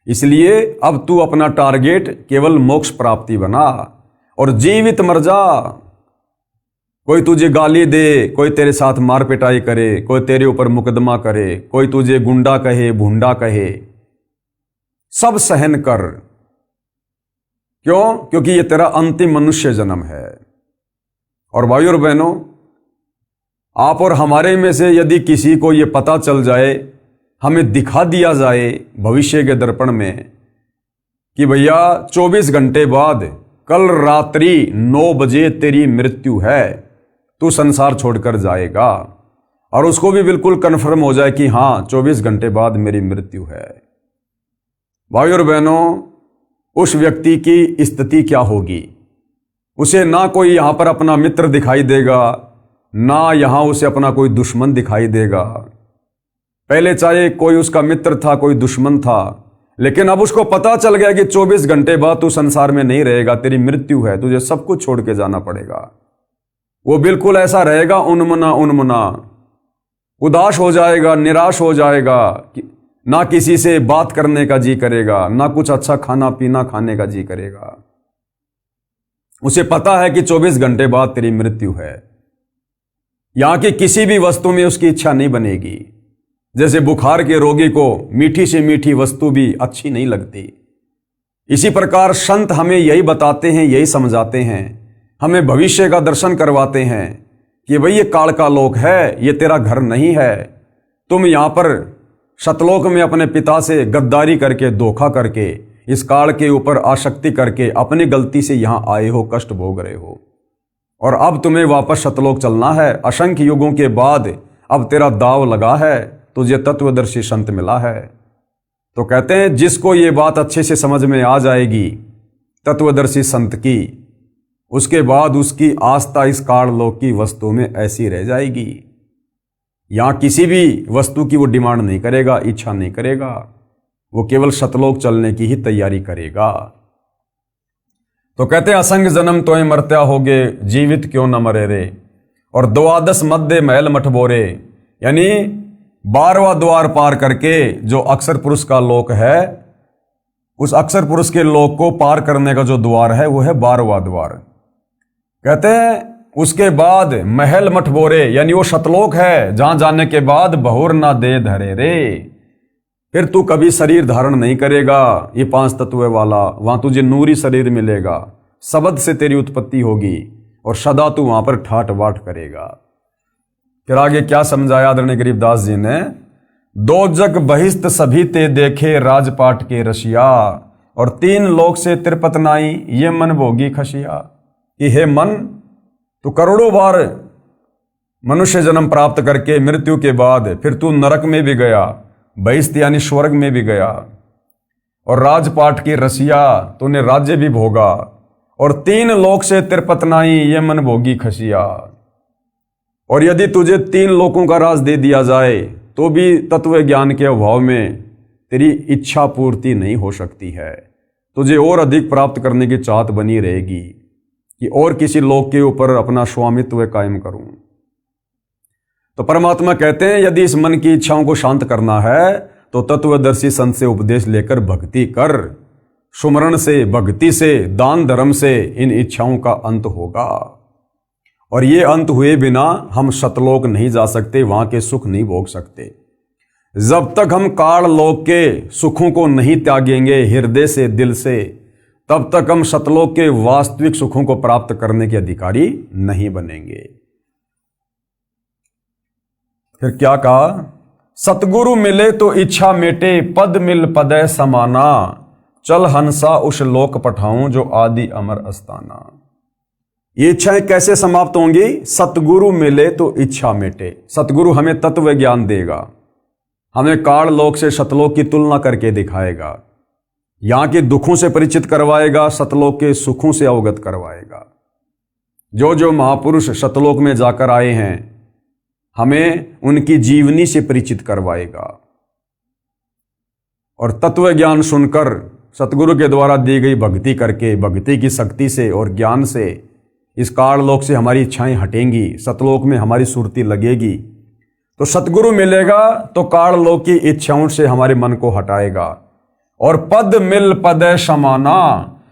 इसलिए अब तू अपना टारगेट केवल मोक्ष प्राप्ति बना और जीवित मर जा। कोई तुझे गाली दे, कोई तेरे साथ मार पिटाई करे, कोई तेरे ऊपर मुकदमा करे, कोई तुझे गुंडा कहे, भूंडा कहे, सब सहन कर। क्यों? क्योंकि ये तेरा अंतिम मनुष्य जन्म है। और भाइयों और बहनों, आप और हमारे में से यदि किसी को ये पता चल जाए, हमें दिखा दिया जाए भविष्य के दर्पण में कि भैया 24 घंटे बाद कल रात्रि 9 बजे तेरी मृत्यु है, तू संसार छोड़कर जाएगा, और उसको भी बिल्कुल कन्फर्म हो जाए कि हाँ 24 घंटे बाद मेरी मृत्यु है। भाइयों और बहनों, उस व्यक्ति की स्थिति क्या होगी? उसे ना कोई यहां पर अपना मित्र दिखाई देगा, ना यहां उसे अपना कोई दुश्मन दिखाई देगा। पहले चाहे कोई उसका मित्र था, कोई दुश्मन था, लेकिन अब उसको पता चल गया कि 24 घंटे बाद तू संसार में नहीं रहेगा, तेरी मृत्यु है, तुझे सब कुछ छोड़ के जाना पड़ेगा। वो बिल्कुल ऐसा रहेगा उन्मना उन्मना, उदास हो जाएगा, निराश हो जाएगा, ना किसी से बात करने का जी करेगा, ना कुछ अच्छा खाना पीना खाने का जी करेगा। उसे पता है कि 24 घंटे बाद तेरी मृत्यु है। यहां की किसी भी वस्तु में उसकी इच्छा नहीं बनेगी। जैसे बुखार के रोगी को मीठी से मीठी वस्तु भी अच्छी नहीं लगती, इसी प्रकार संत हमें यही बताते हैं, यही समझाते हैं, हमें भविष्य का दर्शन करवाते हैं कि भाई ये काल का लोक है, ये तेरा घर नहीं है। तुम यहां पर सतलोक में अपने पिता से गद्दारी करके, धोखा करके, इस काल के ऊपर आसक्ति करके अपनी गलती से यहां आए हो, कष्ट भोग रहे हो, और अब तुम्हें वापस सतलोक चलना है। असंख्य युगों के बाद अब तेरा दाव लगा है, तुझे तत्वदर्शी संत मिला है। तो कहते हैं जिसको ये बात अच्छे से समझ में आ जाएगी तत्वदर्शी संत की, उसके बाद उसकी आस्था इस काल लोक की वस्तु में ऐसी रह जाएगी। यहां किसी भी वस्तु की वो डिमांड नहीं करेगा, इच्छा नहीं करेगा, वो केवल सतलोक चलने की ही तैयारी करेगा। तो कहते हैं असंग जन्म तोय मरत्या होगे, जीवित क्यों न मरे रे। और द्वादश मध्य महल मठबोरे, यानी 12वां द्वार पार करके जो अक्षर पुरुष का लोक है, उस अक्षर पुरुष के लोक को पार करने का जो द्वार है वो है 12वां द्वार। कहते हैं उसके बाद महल मठबोरे, यानी वो सतलोक है जहां जाने के बाद बहुर ना दे धरे रे। फिर तू कभी शरीर धारण नहीं करेगा, ये 5 तत्व वाला, वहां तुझे नूरी शरीर मिलेगा, शब्द से तेरी उत्पत्ति होगी और सदा तू वहां पर ठाट बाट करेगा। फिर आगे क्या समझाया आदरणीय गरीबदास जी ने, दो जग बहिस्त सभी ते देखे राजपाट के रसिया, और 3 लोक से तिरपत नाई ये मन भोगी खसिया। कि हे मन, तू करोड़ों बार मनुष्य जन्म प्राप्त करके मृत्यु के बाद फिर तू नरक में भी गया, बहिस्त यानी स्वर्ग में भी गया, और राजपाट की रसिया, तूने राज्य भी भोगा, और 3 लोक से तिरपत नाई ये मन भोगी खसिया। और यदि तुझे 3 लोकों का राज दे दिया जाए तो भी तत्व ज्ञान के अभाव में तेरी इच्छा पूर्ति नहीं हो सकती है, तुझे और अधिक प्राप्त करने की चाहत बनी रहेगी कि और किसी लोक के ऊपर अपना स्वामित्व कायम करूं। तो परमात्मा कहते हैं यदि इस मन की इच्छाओं को शांत करना है तो तत्वदर्शी संत से उपदेश लेकर भक्ति कर। सुमरण से, भक्ति से, दान धर्म से इन इच्छाओं का अंत होगा, और ये अंत हुए बिना हम सतलोक नहीं जा सकते, वहां के सुख नहीं भोग सकते। जब तक हम काल लोक के सुखों को नहीं त्यागेंगे हृदय से, दिल से, तब तक हम सतलोक के वास्तविक सुखों को प्राप्त करने के अधिकारी नहीं बनेंगे। फिर क्या कहा, सतगुरु मिले तो इच्छा मेटे, पद मिल पदय समाना, चल हंसा उस लोक पठाऊं जो आदि अमर अस्ताना। ये इच्छाएं कैसे समाप्त होंगी? सतगुरु मिले तो इच्छा मेटे। सतगुरु हमें तत्व ज्ञान देगा, हमें काल लोक से सतलोक की तुलना करके दिखाएगा, यहां के दुखों से परिचित करवाएगा, सतलोक के सुखों से अवगत करवाएगा। जो जो महापुरुष सतलोक में जाकर आए हैं हमें उनकी जीवनी से परिचित करवाएगा, और तत्व ज्ञान सुनकर सतगुरु के द्वारा दी गई भक्ति करके, भक्ति की शक्ति से और ज्ञान से इस काल लोक से हमारी इच्छाएं हटेंगी, सतलोक में हमारी सुरती लगेगी। तो सतगुरु मिलेगा तो काल लोक की इच्छाओं से हमारे मन को हटाएगा, और पद मिल पदय समाना,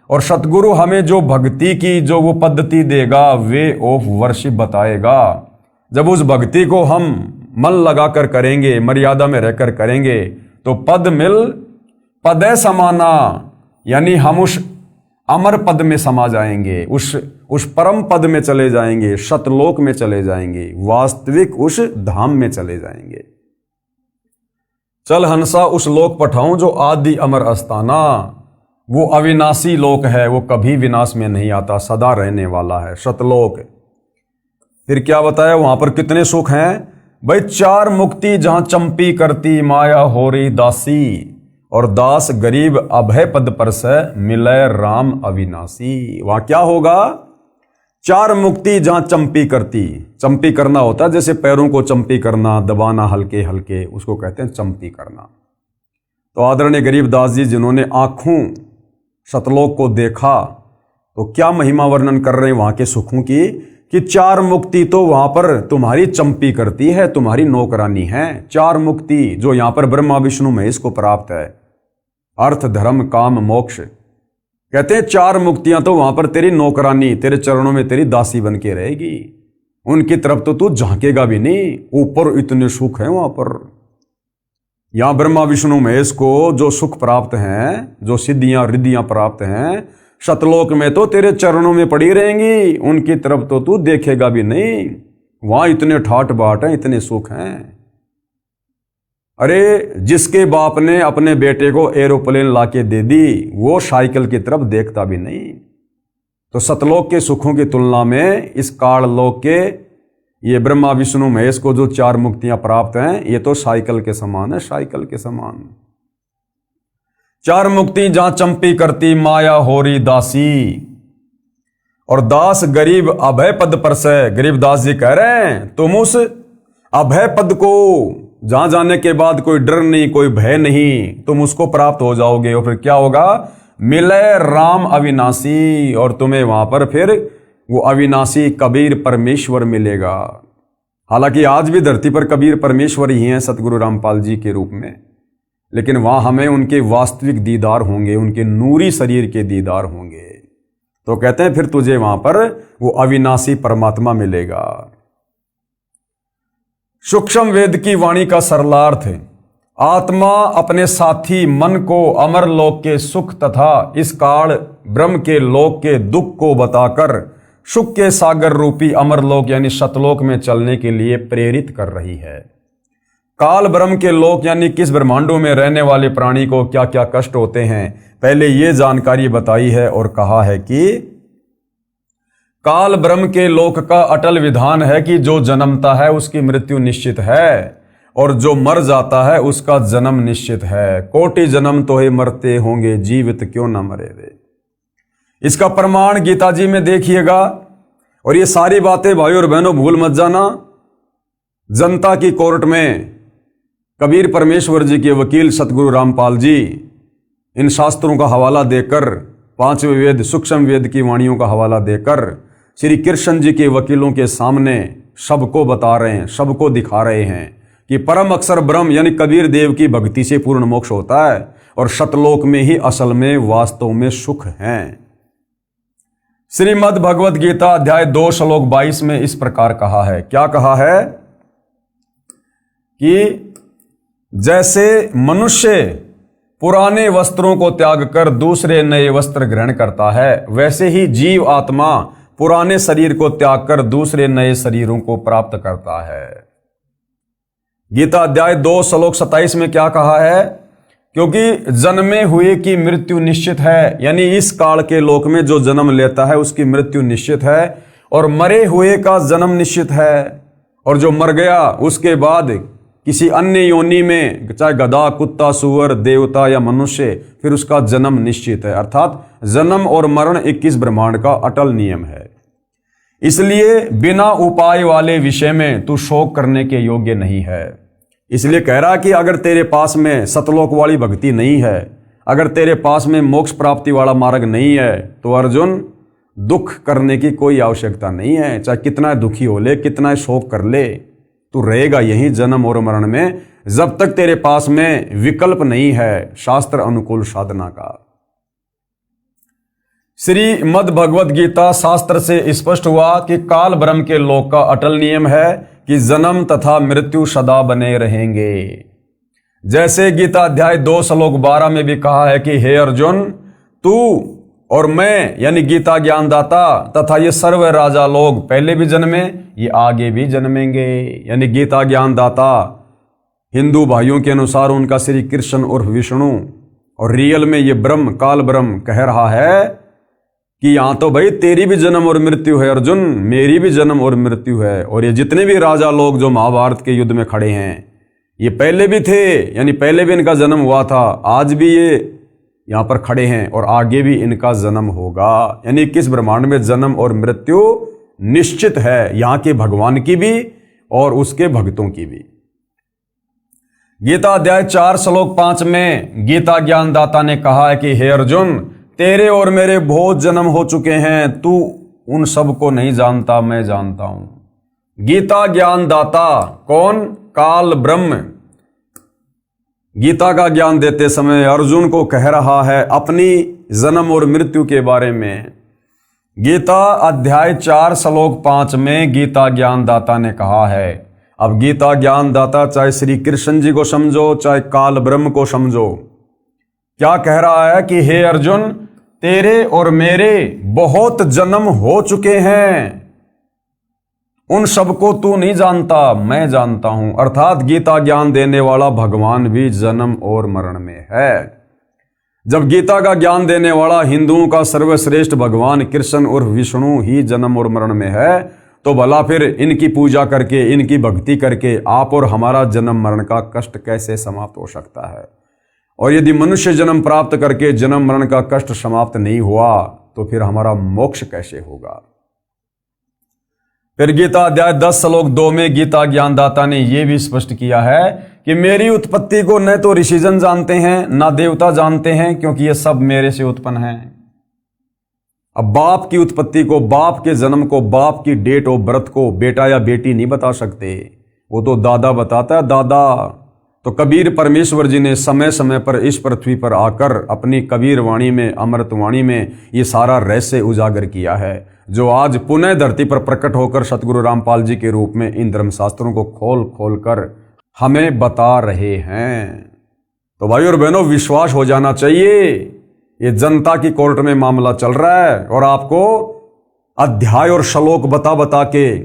और सतगुरु हमें जो भक्ति की जो वो पद्धति देगा, वे ऑफ वर्शिप बताएगा। जब उस भक्ति को हम मन लगाकर करेंगे, मर्यादा में रहकर करेंगे, तो पद मिल पदय समाना, यानी हम उस अमर पद में समा जाएंगे, उस परम पद में चले जाएंगे, सतलोक में चले जाएंगे, वास्तविक उस धाम में चले जाएंगे। चल हंसा उस लोक पठाऊं जो आदि अमर अस्ताना, वो अविनाशी लोक है, वो कभी विनाश में नहीं आता, सदा रहने वाला है, सतलोक। फिर क्या बताया वहां पर कितने सुख हैं भाई? 4 मुक्ति जहां चंपी करती माया होरी दासी, और दास गरीब अभय पद पर से मिलय राम अविनाशी। वहां क्या होगा? 4 मुक्ति जहां चंपी करती, चंपी करना होता है जैसे पैरों को चंपी करना, दबाना हल्के हल्के, उसको कहते हैं चंपी करना। तो आदरणीय गरीबदास जी जिन्होंने आंखों सतलोक को देखा, तो क्या महिमा वर्णन कर रहे हैं वहां के सुखों की, कि 4 मुक्ति तो वहां पर तुम्हारी चंपी करती है, तुम्हारी नौकरानी है। 4 मुक्ति जो यहां पर ब्रह्मा विष्णु महेश को प्राप्त है, अर्थ धर्म काम मोक्ष, कहते हैं 4 मुक्तियां तो वहां पर तेरी नौकरानी, तेरे चरणों में तेरी दासी बन के रहेगी, उनकी तरफ तो तू झांकेगा भी नहीं। ऊपर इतने सुख हैं वहां पर। यहां ब्रह्मा विष्णु महेश को जो सुख प्राप्त हैं, जो सिद्धियां रिद्धियां प्राप्त हैं, सतलोक में तो तेरे चरणों में पड़ी रहेंगी, उनकी तरफ तो तू देखेगा भी नहीं। वहां इतने ठाट बाट हैं, इतने सुख हैं। अरे जिसके बाप ने अपने बेटे को एरोप्लेन लाके दे दी, वो साइकिल की तरफ देखता भी नहीं। तो सतलोक के सुखों की तुलना में इस काल लोक के ये ब्रह्मा विष्णु महेश को जो 4 मुक्तियां प्राप्त हैं, ये तो साइकिल के समान है, साइकिल के समान। 4 मुक्ति जहां चंपी करती माया होरी दासी, और दास गरीब अभय पद पर से। गरीब दास जी कह रहे हैं तुम उस अभय पद को, जहां जाने के बाद कोई डर नहीं, कोई भय नहीं, तुम उसको प्राप्त हो जाओगे। और फिर क्या होगा? मिले राम अविनाशी, और तुम्हें वहां पर फिर वो अविनाशी कबीर परमेश्वर मिलेगा। हालांकि आज भी धरती पर कबीर परमेश्वर ही हैं सतगुरु रामपाल जी के रूप में, लेकिन वहां हमें उनके वास्तविक दीदार होंगे, उनके नूरी शरीर के दीदार होंगे। तो कहते हैं फिर तुझे वहां पर वो अविनाशी परमात्मा मिलेगा। सूक्ष्म वेद की वाणी का सरलार्थ है, आत्मा अपने साथी मन को अमर लोक के सुख तथा इस काल ब्रह्म के लोक के दुख को बताकर सुख के सागर रूपी अमर लोक यानी सतलोक में चलने के लिए प्रेरित कर रही है। काल ब्रह्म के लोक यानी किस ब्रह्मांडों में रहने वाले प्राणी को क्या क्या कष्ट होते हैं, पहले ये जानकारी बताई है और कहा है कि काल ब्रह्म के लोक का अटल विधान है कि जो जन्मता है उसकी मृत्यु निश्चित है, और जो मर जाता है उसका जन्म निश्चित है। कोटि जन्म तो ही मरते होंगे, जीवित क्यों ना मरे रे। इसका प्रमाण गीता जी में देखिएगा। और ये सारी बातें भाइयों और बहनों भूल मत जाना। जनता की कोर्ट में कबीर परमेश्वर जी के वकील सतगुरु रामपाल जी इन शास्त्रों का हवाला देकर, 5वें वेद सूक्ष्म वेद की वाणियों का हवाला देकर श्री कृष्ण जी के वकीलों के सामने सबको बता रहे हैं, सबको दिखा रहे हैं कि परम अक्षर ब्रह्म यानी कबीर देव की भक्ति से पूर्ण मोक्ष होता है, और सतलोक में ही असल में वास्तव में सुख है। श्रीमद् भगवद गीता अध्याय 2 श्लोक 22 में इस प्रकार कहा है। क्या कहा है? कि जैसे मनुष्य पुराने वस्त्रों को त्याग कर दूसरे नए वस्त्र ग्रहण करता है, वैसे ही जीव आत्मा पुराने शरीर को त्याग कर दूसरे नए शरीरों को प्राप्त करता है। गीता अध्याय 2 श्लोक 27 में क्या कहा है? क्योंकि जन्मे हुए की मृत्यु निश्चित है, यानी इस काल के लोक में जो जन्म लेता है उसकी मृत्यु निश्चित है, और मरे हुए का जन्म निश्चित है, और जो मर गया उसके बाद किसी अन्य योनि में, चाहे गधा, कुत्ता, सुअर, देवता या मनुष्य, फिर उसका जन्म निश्चित है। अर्थात जन्म और मरण 21 ब्रह्मांड का अटल नियम है। इसलिए बिना उपाय वाले विषय में तू शोक करने के योग्य नहीं है। इसलिए कह रहा कि अगर तेरे पास में सतलोक वाली भक्ति नहीं है, अगर तेरे पास में मोक्ष प्राप्ति वाला मार्ग नहीं है, तो अर्जुन दुख करने की कोई आवश्यकता नहीं है। चाहे कितना दुखी हो ले, कितना शोक कर ले, तू रहेगा यही जन्म और मरण में, जब तक तेरे पास में विकल्प नहीं है शास्त्र अनुकूल साधना का। श्रीमद् भगवद गीता शास्त्र से स्पष्ट हुआ कि काल ब्रह्म के लोक का अटल नियम है कि जन्म तथा मृत्यु सदा बने रहेंगे। जैसे गीता अध्याय 2 श्लोक 12 में भी कहा है कि हे अर्जुन, तू और मैं यानी गीता ज्ञानदाता तथा ये सर्व राजा लोग पहले भी जन्मे, ये आगे भी जन्मेंगे। यानी गीता ज्ञानदाता हिंदू भाइयों के अनुसार उनका श्री कृष्ण और विष्णु, और रियल में ये ब्रह्म, काल ब्रह्म कह रहा है कि यहां तो भाई तेरी भी जन्म और मृत्यु है अर्जुन, मेरी भी जन्म और मृत्यु है। और ये जितने भी राजा लोग जो महाभारत के युद्ध में खड़े हैं, ये पहले भी थे, यानी पहले भी इनका जन्म हुआ था, आज भी ये यहां पर खड़े हैं और आगे भी इनका जन्म होगा। यानी किस ब्रह्मांड में जन्म और मृत्यु निश्चित है, यहां के भगवान की भी और उसके भक्तों की भी। गीता अध्याय 4 श्लोक 5 में गीता ज्ञानदाता ने कहा है कि हे अर्जुन, तेरे और मेरे बहुत जन्म हो चुके हैं, तू उन सब को नहीं जानता, मैं जानता हूं। गीता ज्ञानदाता कौन? काल ब्रह्म। गीता का ज्ञान देते समय अर्जुन को कह रहा है अपनी जन्म और मृत्यु के बारे में। गीता अध्याय 4 श्लोक 5 में गीता ज्ञानदाता ने कहा है। अब गीता ज्ञानदाता चाहे श्री कृष्ण जी को समझो चाहे काल ब्रह्म को समझो, क्या कह रहा है कि हे अर्जुन, तेरे और मेरे बहुत जन्म हो चुके हैं, उन सबको तू नहीं जानता, मैं जानता हूं। अर्थात गीता ज्ञान देने वाला भगवान भी जन्म और मरण में है। जब गीता का ज्ञान देने वाला हिंदुओं का सर्वश्रेष्ठ भगवान कृष्ण और विष्णु ही जन्म और मरण में है, तो भला फिर इनकी पूजा करके, इनकी भक्ति करके आप और हमारा जन्म मरण का कष्ट कैसे समाप्त हो सकता है? और यदि मनुष्य जन्म प्राप्त करके जन्म मरण का कष्ट समाप्त नहीं हुआ तो फिर हमारा मोक्ष कैसे होगा? फिर गीता अध्याय 10 श्लोक 2 में गीता ज्ञानदाता ने यह भी स्पष्ट किया है कि मेरी उत्पत्ति को न तो ऋषिजन जानते हैं ना देवता जानते हैं, क्योंकि ये सब मेरे से उत्पन्न हैं। अब बाप की उत्पत्ति को, बाप के जन्म को, बाप की डेट ऑफ बर्थ को बेटा या बेटी नहीं बता सकते, वो तो दादा बताता है, दादा। तो कबीर परमेश्वर जी ने समय समय पर इस पृथ्वी पर आकर अपनी कबीर वाणी में, अमृत वाणी में ये सारा रहस्य उजागर किया है, जो आज पुनः धरती पर प्रकट होकर सतगुरु रामपाल जी के रूप में इन धर्मशास्त्रों को खोल खोल कर हमें बता रहे हैं। तो भाई और बहनों, विश्वास हो जाना चाहिए। ये जनता की कोर्ट में मामला चल रहा है और आपको अध्याय और श्लोक बता बता के,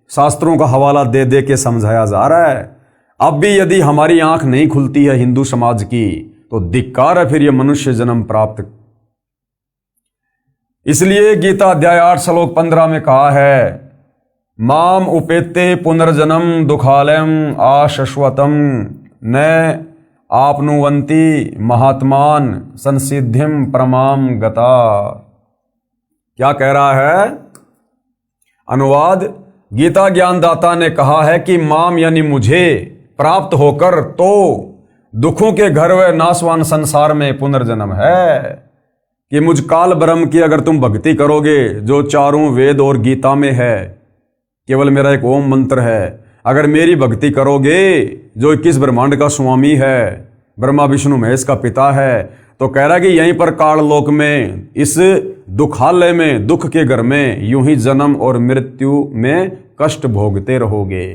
शास्त्रों का हवाला दे दे के समझाया जा रहा है। अब भी यदि हमारी आंख नहीं खुलती है हिंदू समाज की, तो धिक्कार है फिर ये मनुष्य जन्म प्राप्त। इसलिए गीता अध्याय 8 श्लोक 15 में कहा है, माम उपेते पुनर्जन्म दुखालयम आशश्वतम न आपनुवंती महात्मान संसिद्धिम परमाम गता। क्या कह रहा है? अनुवाद, गीता ज्ञानदाता ने कहा है कि माम यानी मुझे प्राप्त होकर तो दुखों के घर व नाशवान संसार में पुनर्जन्म है, कि मुझ काल ब्रह्म की अगर तुम भक्ति करोगे, जो चारों वेद और गीता में है, केवल मेरा एक ओम मंत्र है, अगर मेरी भक्ति करोगे, जो 21 ब्रह्मांड का स्वामी है, ब्रह्मा विष्णु महेश का पिता है, तो कह रहा है कि यहीं पर काल लोक में, इस दुखालय में, दुख के घर में यूं ही जन्म और मृत्यु में कष्ट भोगते रहोगे।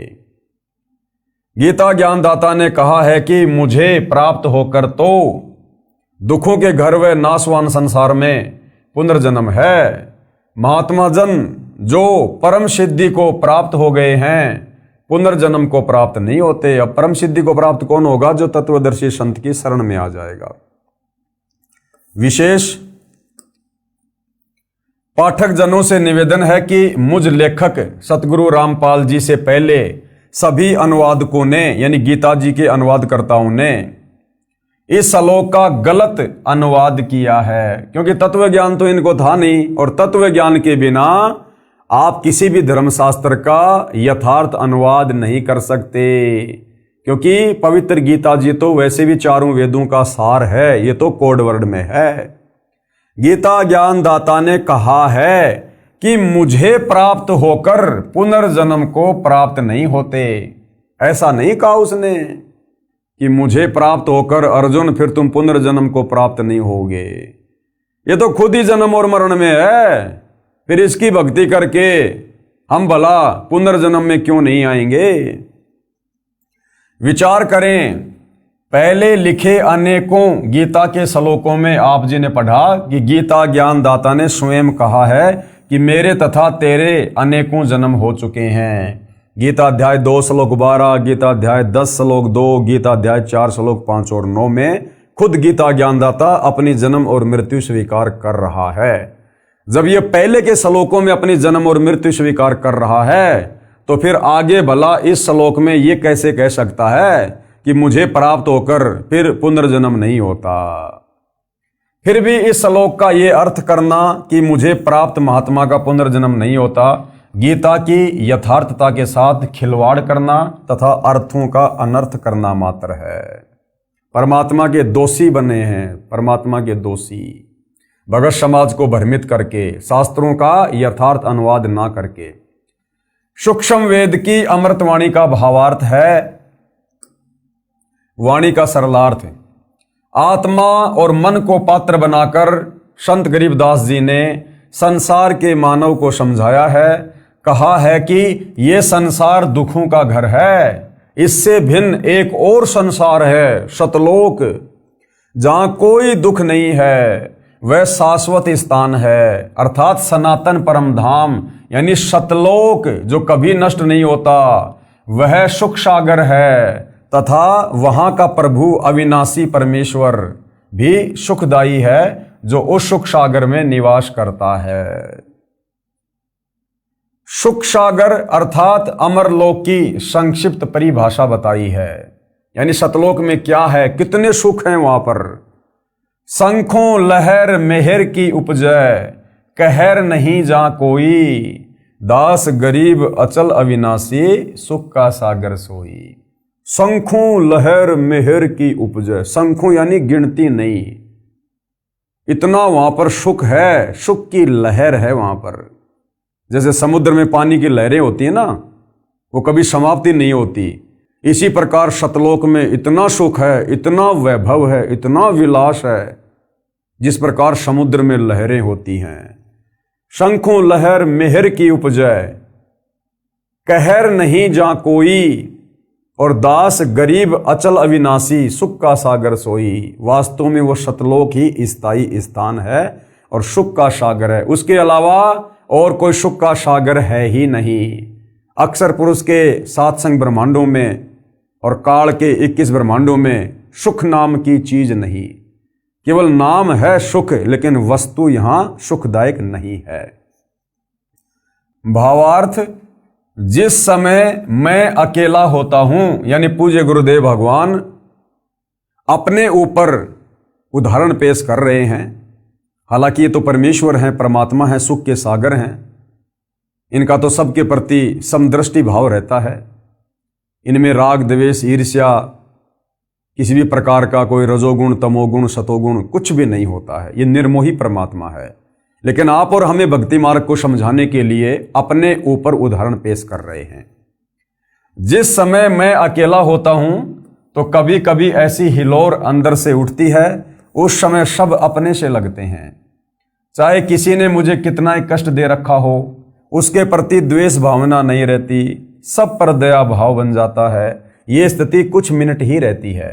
गीता ज्ञानदाता ने कहा है कि मुझे प्राप्त होकर तो दुखों के घर व नाशवान संसार में पुनर्जन्म है। महात्मा जन जो परम सिद्धि को प्राप्त हो गए हैं, पुनर्जन्म को प्राप्त नहीं होते। अब परम सिद्धि को प्राप्त कौन होगा? जो तत्वदर्शी संत की शरण में आ जाएगा। विशेष पाठक जनों से निवेदन है कि मुझ लेखक सतगुरु रामपाल जी से पहले सभी अनुवादकों ने, यानी गीता जी के अनुवादकर्ताओं ने, इस श्लोक का गलत अनुवाद किया है, क्योंकि तत्व ज्ञान तो इनको था नहीं, और तत्व ज्ञान के बिना आप किसी भी धर्मशास्त्र का यथार्थ अनुवाद नहीं कर सकते। क्योंकि पवित्र गीता जी तो वैसे भी चारों वेदों का सार है, ये तो कोड वर्ड में है। गीता ज्ञानदाता ने कहा है कि मुझे प्राप्त होकर पुनर्जन्म को प्राप्त नहीं होते। ऐसा नहीं कहा उसने कि मुझे प्राप्त होकर अर्जुन फिर तुम पुनर्जन्म को प्राप्त नहीं होगे। ये तो खुद ही जन्म और मरण में है, फिर इसकी भक्ति करके हम भला पुनर्जन्म में क्यों नहीं आएंगे? विचार करें, पहले लिखे अनेकों गीता के श्लोकों में आप जी ने पढ़ा कि गीता ज्ञानदाता ने स्वयं कहा है कि मेरे तथा तेरे अनेकों जन्म हो चुके हैं। गीता अध्याय 2 श्लोक 12, गीता अध्याय 10 श्लोक 2, गीता अध्याय 4 श्लोक 5 और 9 में खुद गीता ज्ञानदाता अपनी जन्म और मृत्यु स्वीकार कर रहा है। जब ये पहले के श्लोकों में अपनी जन्म और मृत्यु स्वीकार कर रहा है, तो फिर आगे भला इस श्लोक में ये कैसे कह सकता है कि मुझे प्राप्त होकर फिर पुनर्जन्म नहीं होता? फिर भी इस श्लोक का ये अर्थ करना कि मुझे प्राप्त महात्मा का पुनर्जन्म नहीं होता, गीता की यथार्थता के साथ खिलवाड़ करना तथा अर्थों का अनर्थ करना मात्र है। परमात्मा के दोषी बने हैं, परमात्मा के दोषी, भगत समाज को भ्रमित करके, शास्त्रों का यथार्थ अनुवाद ना करके। सूक्ष्म वेद की अमृतवाणी का भावार्थ है, वाणी का सरलार्थ। आत्मा और मन को पात्र बनाकर संत गरीबदास जी ने संसार के मानव को समझाया है। कहा है कि ये संसार दुखों का घर है, इससे भिन्न एक और संसार है, सतलोक, जहां कोई दुख नहीं है, वह शाश्वत स्थान है, अर्थात सनातन परम धाम यानी सतलोक जो कभी नष्ट नहीं होता, वह सुख सागर है। तथा वहां का प्रभु अविनाशी परमेश्वर भी सुखदायी है, जो उस सुख सागर में निवास करता है। सुख सागर अर्थात अमरलोक की संक्षिप्त परिभाषा बताई है। यानी सतलोक में क्या है, कितने सुख हैं वहां पर। शंखों लहर मेहर की उपजय, कहर नहीं जा कोई, दास गरीब अचल अविनाशी, सुख का सागर सोई। शंखों लहर मेहर की उपजय, शंखों यानी गिनती नहीं, इतना वहां पर सुख है, सुख की लहर है वहां पर। जैसे समुद्र में पानी की लहरें होती है ना, वो कभी समाप्ति नहीं होती। इसी प्रकार सतलोक में इतना सुख है, इतना वैभव है, इतना विलास है, जिस प्रकार समुद्र में लहरें होती हैं। शंखों लहर मेहर की उपजय, कहर नहीं जा कोई, और दास गरीब अचल अविनाशी, सुख का सागर सोई। वास्तव में वो सतलोक ही स्थायी स्थान है और सुख का सागर है। उसके अलावा और कोई सुख का सागर है ही नहीं। अक्षर पुरुष के 7 संग ब्रह्मांडों में और काल के 21 ब्रह्मांडों में सुख नाम की चीज नहीं। केवल नाम है सुख, लेकिन वस्तु यहां सुखदायक नहीं है। भावार्थ, जिस समय मैं अकेला होता हूं, यानी पूज्य गुरुदेव भगवान अपने ऊपर उदाहरण पेश कर रहे हैं। हालांकि ये तो परमेश्वर हैं, परमात्मा हैं, सुख के सागर हैं, इनका तो सबके प्रति समदृष्टि भाव रहता है। इनमें राग द्वेष ईर्ष्या किसी भी प्रकार का कोई रजोगुण तमोगुण सतोगुण कुछ भी नहीं होता है। ये निर्मोही परमात्मा है। लेकिन आप और हमें भक्ति मार्ग को समझाने के लिए अपने ऊपर उदाहरण पेश कर रहे हैं। जिस समय मैं अकेला होता हूं तो कभी कभी ऐसी हिलोर अंदर से उठती है, उस समय सब अपने से लगते हैं। चाहे किसी ने मुझे कितना ही कष्ट दे रखा हो, उसके प्रति द्वेष भावना नहीं रहती, सब पर दया भाव बन जाता है। ये स्थिति कुछ मिनट ही रहती है।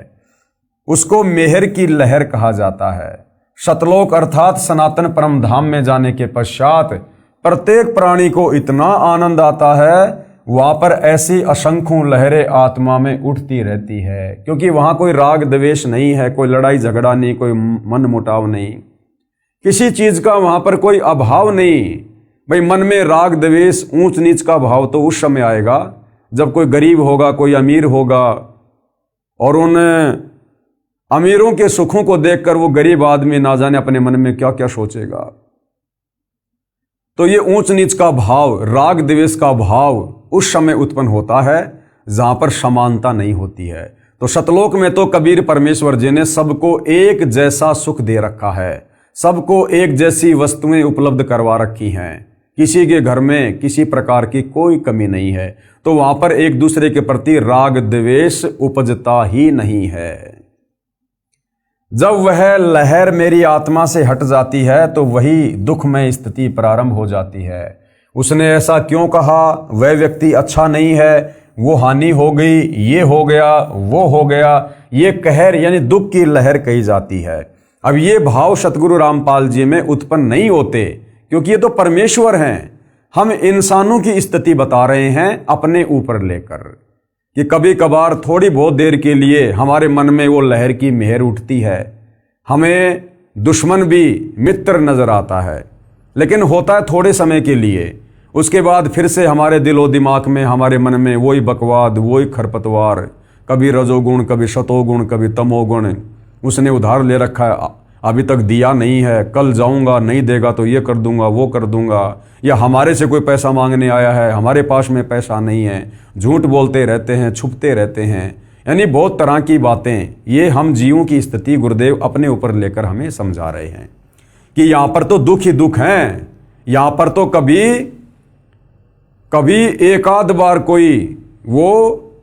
उसको मेहर की लहर कहा जाता है। सतलोक अर्थात सनातन परम धाम में जाने के पश्चात प्रत्येक प्राणी को इतना आनंद आता है, वहां पर ऐसी असंख्यों लहरें आत्मा में उठती रहती है, क्योंकि वहां कोई राग द्वेष नहीं है, कोई लड़ाई झगड़ा नहीं, कोई मन मुटाव नहीं, किसी चीज का वहां पर कोई अभाव नहीं। भाई मन में राग द्वेष ऊंच नीच का भाव तो उस समय आएगा जब कोई गरीब होगा, कोई अमीर होगा, और उन अमीरों के सुखों को देखकर वो गरीब आदमी ना जाने अपने मन में क्या क्या सोचेगा। तो ये ऊंच नीच का भाव, राग द्वेष का भाव उस समय उत्पन्न होता है जहां पर समानता नहीं होती है। तो सतलोक में तो कबीर परमेश्वर जी ने सबको एक जैसा सुख दे रखा है, सबको एक जैसी वस्तुएं उपलब्ध करवा रखी हैं, किसी के घर में किसी प्रकार की कोई कमी नहीं है। तो वहां पर एक दूसरे के प्रति राग द्वेष उपजता ही नहीं है। जब वह लहर मेरी आत्मा से हट जाती है तो वही दुखमय स्थिति प्रारंभ हो जाती है। उसने ऐसा क्यों कहा, वह व्यक्ति अच्छा नहीं है, वो हानि हो गई, ये हो गया, वो हो गया, ये कहर यानी दुख की लहर कही जाती है। अब ये भाव सतगुरु रामपाल जी में उत्पन्न नहीं होते, क्योंकि ये तो परमेश्वर हैं। हम इंसानों की स्थिति बता रहे हैं अपने ऊपर लेकर, कि कभी कभार थोड़ी बहुत देर के लिए हमारे मन में वो लहर की मेहर उठती है, हमें दुश्मन भी मित्र नजर आता है, लेकिन होता है थोड़े समय के लिए। उसके बाद फिर से हमारे दिलो दिमाग में, हमारे मन में वही बकवाद, वही खरपतवार, कभी रजोगुण, कभी शतोगुण, कभी तमोगुण। उसने उधार ले रखा है, अभी तक दिया नहीं है, कल जाऊंगा, नहीं देगा तो ये कर दूंगा, वो कर दूंगा, या हमारे से कोई पैसा मांगने आया है, हमारे पास में पैसा नहीं है, झूठ बोलते रहते हैं, छुपते रहते हैं, यानी बहुत तरह की बातें। ये हम जीवों की स्थिति गुरुदेव अपने ऊपर लेकर हमें समझा रहे हैं कि यहाँ पर तो दुख ही दुख हैं। यहाँ पर तो कभी एक आध बार कोई वो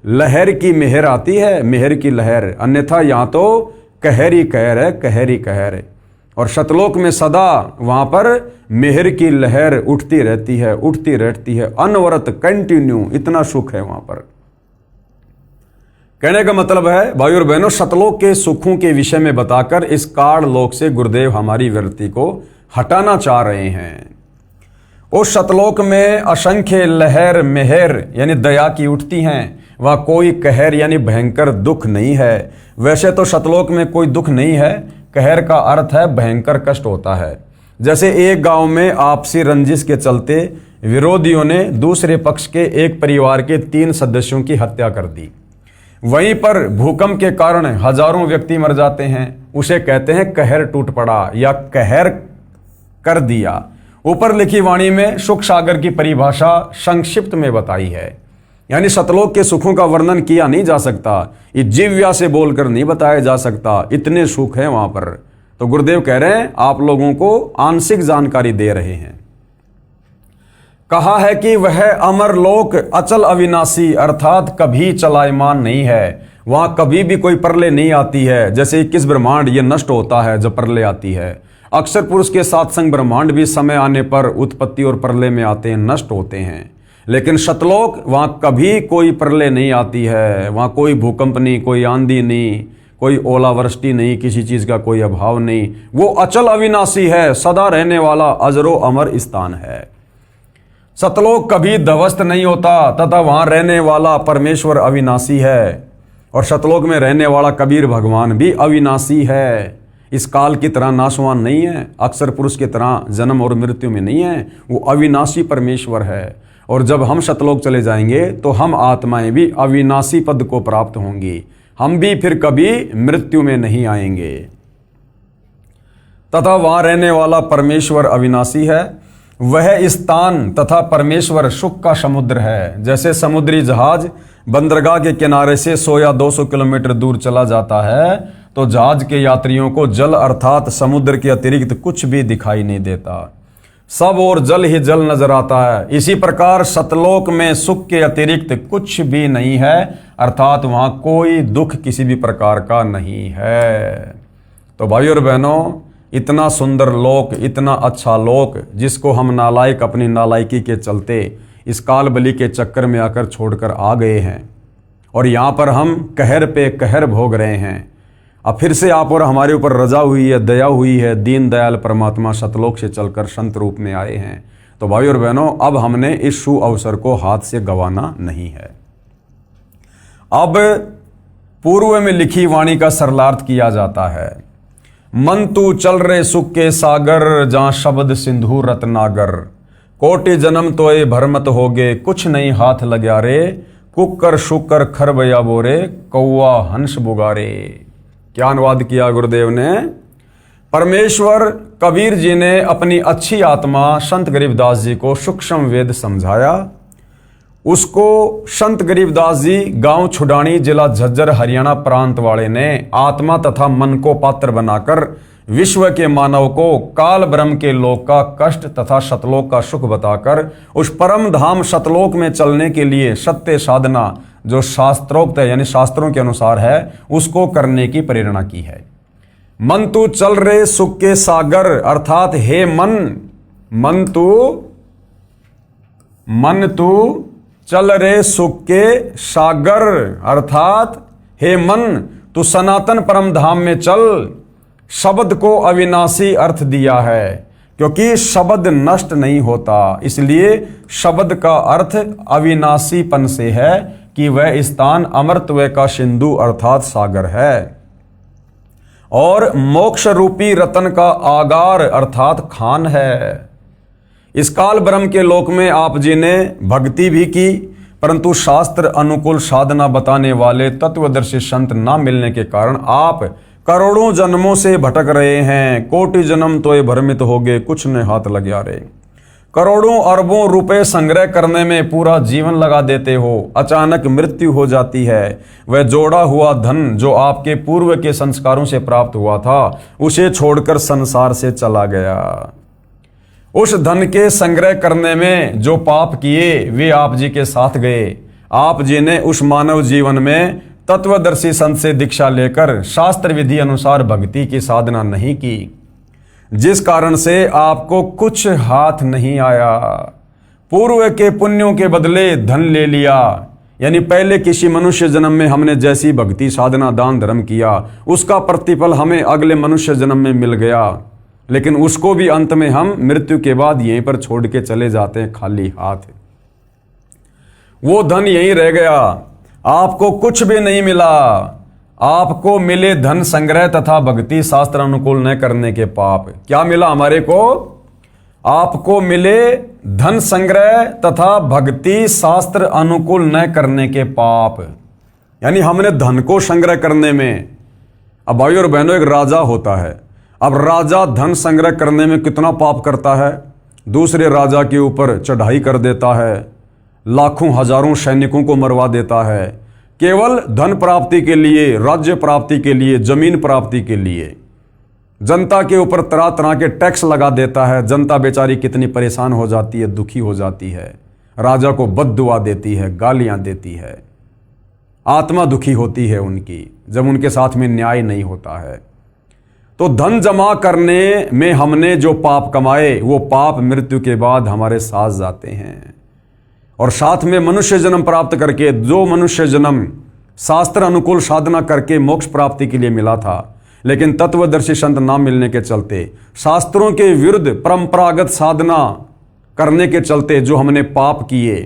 लहर की मेहर आती है, मेहर की लहर, अन्यथा यहाँ तो कहर ही कहर है, कहर ही कहर है। और सतलोक में सदा वहाँ पर मेहर की लहर उठती रहती है, उठती रहती है, अनवरत, कंटिन्यू, इतना सुख है वहाँ पर। कहने का मतलब है भाई और बहनों, सतलोक के सुखों के विषय में बताकर इस काल लोक से गुरुदेव हमारी वृत्ति को हटाना चाह रहे हैं। उस सतलोक में असंख्य लहर मेहर यानी दया की उठती हैं, वहाँ कोई कहर यानी भयंकर दुख नहीं है। वैसे तो सतलोक में कोई दुख नहीं है, कहर का अर्थ है भयंकर कष्ट होता है। जैसे एक गांव में आपसी रंजिश के चलते विरोधियों ने दूसरे पक्ष के एक परिवार के 3 सदस्यों की हत्या कर दी। वहीं पर भूकंप के कारण हजारों व्यक्ति मर जाते हैं, उसे कहते हैं कहर टूट पड़ा या कहर कर दिया। ऊपर लिखी वाणी में सुख सागर की परिभाषा संक्षिप्त में बताई है, यानी सतलोक के सुखों का वर्णन किया नहीं जा सकता, ये जिव्या से बोलकर नहीं बताया जा सकता, इतने सुख हैं वहां पर। तो गुरुदेव कह रहे हैं आप लोगों को आंशिक जानकारी दे रहे हैं। कहा है कि वह अमर लोक अचल अविनाशी अर्थात कभी चलायमान नहीं है, वहां कभी भी कोई प्रलय नहीं आती है। जैसे 21 ब्रह्मांड ये नष्ट होता है जब प्रलय आती है, अक्षर पुरुष के साथ संग ब्रह्मांड भी समय आने पर उत्पत्ति और प्रलय में आते हैं, नष्ट होते हैं। लेकिन सतलोक वहां कभी कोई प्रलय नहीं आती है, वहां कोई भूकंप नहीं, कोई आंधी नहीं, कोई ओलावृष्टि नहीं, किसी चीज का कोई अभाव नहीं। वो अचल अविनाशी है, सदा रहने वाला अजरो अमर स्थान है। सतलोक कभी ध्वस्त नहीं होता तथा वहां रहने वाला परमेश्वर अविनाशी है। और सतलोक में रहने वाला कबीर भगवान भी अविनाशी है, इस काल की तरह नाशवान नहीं है, अक्षर पुरुष की तरह जन्म और मृत्यु में नहीं है, वो अविनाशी परमेश्वर है। और जब हम सतलोक चले जाएंगे तो हम आत्माएं भी अविनाशी पद को प्राप्त होंगी, हम भी फिर कभी मृत्यु में नहीं आएंगे। तथा वहां रहने वाला परमेश्वर अविनाशी है। वह स्थान तथा परमेश्वर सुख का समुद्र है। जैसे समुद्री जहाज बंदरगाह के किनारे से 100 या 200 किलोमीटर दूर चला जाता है तो जहाज के यात्रियों को जल अर्थात समुद्र के अतिरिक्त कुछ भी दिखाई नहीं देता, सब और जल ही जल नजर आता है। इसी प्रकार सतलोक में सुख के अतिरिक्त कुछ भी नहीं है, अर्थात वहां कोई दुख किसी भी प्रकार का नहीं है। तो भाई और बहनों, इतना सुंदर लोक, इतना अच्छा लोक, जिसको हम नालायक अपनी नालायकी के चलते इस काल बलि के चक्कर में आकर छोड़कर आ गए हैं और यहाँ पर हम कहर पे कहर भोग रहे हैं। अब फिर से आप और हमारे ऊपर रजा हुई है, दया हुई है, दीन दयाल परमात्मा सतलोक से चलकर संत रूप में आए हैं। तो भाई और बहनों, अब हमने इस शु अवसर को हाथ से गंवाना नहीं है। अब पूर्व में लिखी वाणी का सरलार्थ किया जाता है। मन तू चल रे सुख के सागर, जहां शब्द सिंधु रत्नागर, कोटि जन्म तोए भरमत होगे, कुछ नहीं हाथ लग्या रे, कुकर शुकर खरबया बोरे, कौआ हंस बुगारे। क्या अनुवाद किया गुरुदेव ने? परमेश्वर कबीर जी ने अपनी अच्छी आत्मा संत गरीबदास जी को सूक्ष्म वेद समझाया। उसको संत गरीबदास जी गांव छुडानी जिला झज्जर हरियाणा प्रांत वाले ने आत्मा तथा मन को पात्र बनाकर विश्व के मानव को काल ब्रह्म के लोक का कष्ट तथा सतलोक का सुख बताकर उस परम धाम सतलोक में चलने के लिए सत्य साधना जो शास्त्रोक्त है यानी शास्त्रों के अनुसार है उसको करने की प्रेरणा की है। मन तू चल रे सुख के सागर अर्थात हे मन तू चल रे सुख के सागर अर्थात हे मन तू सनातन परम धाम में चल। शब्द को अविनाशी अर्थ दिया है क्योंकि शब्द नष्ट नहीं होता, इसलिए शब्द का अर्थ अविनाशीपन से है कि वह स्थान अमरत्व का सिंधु अर्थात सागर है और मोक्ष रूपी रतन का आगार अर्थात खान है। इस काल ब्रह्म के लोक में आप जी ने भक्ति भी की, परंतु शास्त्र अनुकूल साधना बताने वाले तत्वदर्शी संत न मिलने के कारण आप करोड़ों जन्मों से भटक रहे हैं। कोटि जन्म तोए भ्रमित होगे, कुछ ने हाथ लग्या रे। करोड़ों अरबों रुपए संग्रह करने में पूरा जीवन लगा देते हो, अचानक मृत्यु हो जाती है। वह जोड़ा हुआ धन जो आपके पूर्व के संस्कारों से प्राप्त हुआ था उसे छोड़कर संसार से चला गया। उस धन के संग्रह करने में जो पाप किए वे आप जी के साथ गए। आप जी ने उस मानव जीवन में तत्वदर्शी संत से दीक्षा लेकर शास्त्र विधि अनुसार भक्ति की साधना नहीं की, जिस कारण से आपको कुछ हाथ नहीं आया। पूर्व के पुण्यों के बदले धन ले लिया, यानी पहले किसी मनुष्य जन्म में हमने जैसी भक्ति साधना दान धर्म किया उसका प्रतिफल हमें अगले मनुष्य जन्म में मिल गया, लेकिन उसको भी अंत में हम मृत्यु के बाद यहीं पर छोड़ के चले जाते हैं खाली हाथ। वो धन यहीं रह गया, आपको कुछ भी नहीं मिला। आपको मिले धन संग्रह तथा भक्ति शास्त्र अनुकूल न करने के पाप। क्या मिला हमारे को? आपको मिले धन संग्रह तथा भक्ति शास्त्र अनुकूल न करने के पाप, यानी हमने धन को संग्रह करने में, अब भाई और बहनों एक राजा होता है, अब राजा धन संग्रह करने में कितना पाप करता है, दूसरे राजा के ऊपर चढ़ाई कर देता है, लाखों हजारों सैनिकों को मरवा देता है, केवल धन प्राप्ति के लिए, राज्य प्राप्ति के लिए, जमीन प्राप्ति के लिए। जनता के ऊपर तरह तरह के टैक्स लगा देता है, जनता बेचारी कितनी परेशान हो जाती है, दुखी हो जाती है, राजा को बद्दुआ देती है, गालियां देती है, आत्मा दुखी होती है उनकी जब उनके साथ में न्याय नहीं होता है। तो धन जमा करने में हमने जो पाप कमाए वो पाप मृत्यु के बाद हमारे साथ जाते हैं, और साथ में मनुष्य जन्म प्राप्त करके, जो मनुष्य जन्म शास्त्र अनुकूल साधना करके मोक्ष प्राप्ति के लिए मिला था, लेकिन तत्वदर्शी संत ना मिलने के चलते, शास्त्रों के विरुद्ध परंपरागत साधना करने के चलते जो हमने पाप किए,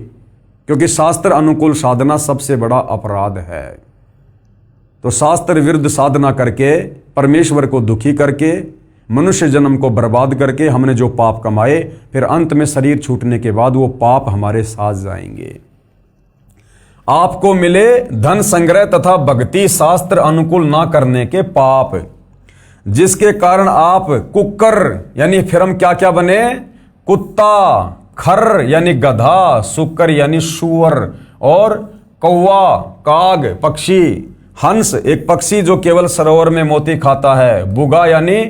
क्योंकि शास्त्र अनुकूल साधना सबसे बड़ा अपराध है, तो शास्त्र विरुद्ध साधना करके परमेश्वर को दुखी करके मनुष्य जन्म को बर्बाद करके हमने जो पाप कमाए, फिर अंत में शरीर छूटने के बाद वो पाप हमारे साथ जाएंगे। आपको मिले धन संग्रह तथा भक्ति शास्त्र अनुकूल ना करने के पाप, जिसके कारण आप कुक्कर यानी फिर हम क्या क्या बने, कुत्ता, खर यानी गधा, सुकर यानी सुअर, और कौवा, काग पक्षी, हंस एक पक्षी जो केवल सरोवर में मोती खाता है, बुगा यानी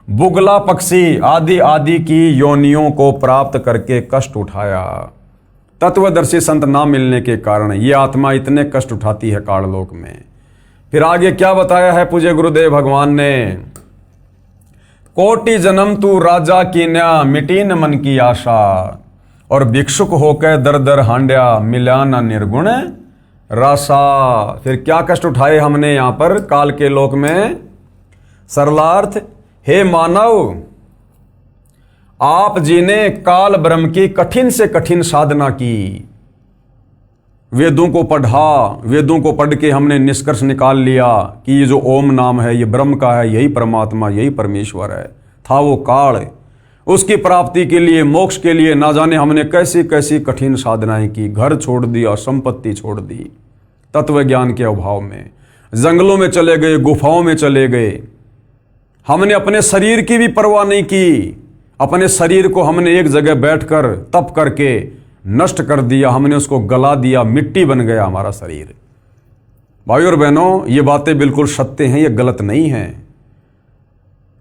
बुगला पक्षी, आदि आदि की योनियों को प्राप्त करके कष्ट उठाया। तत्वदर्शी संत ना मिलने के कारण ये आत्मा इतने कष्ट उठाती है काललोक में। फिर आगे क्या बताया है पूज्य गुरुदेव भगवान ने, कोटि जन्म तू राजा कीन्या मिटी न मन की आशा, और भिक्षुक होकर दर दर हांड्या मिला न निर्गुण राशा। फिर क्या कष्ट उठाए हमने यहां पर काल के लोक में। सरलार्थ, हे मानव, आप जी ने काल ब्रह्म की कठिन से कठिन साधना की, वेदों को पढ़ा, वेदों को पढ़ के हमने निष्कर्ष निकाल लिया कि ये जो ओम नाम है ये ब्रह्म का है, यही परमात्मा, यही परमेश्वर है। था वो काल, उसकी प्राप्ति के लिए, मोक्ष के लिए ना जाने हमने कैसी कैसी कठिन साधनाएं की, घर छोड़ दिया, संपत्ति छोड़ दी, तत्व ज्ञान के अभाव में जंगलों में चले गए, गुफाओं में चले गए। हमने अपने शरीर की भी परवाह नहीं की, अपने शरीर को हमने एक जगह बैठकर तप करके नष्ट कर दिया, हमने उसको गला दिया, मिट्टी बन गया हमारा शरीर। भाई और बहनों, ये बातें बिल्कुल सत्य हैं, ये गलत नहीं हैं,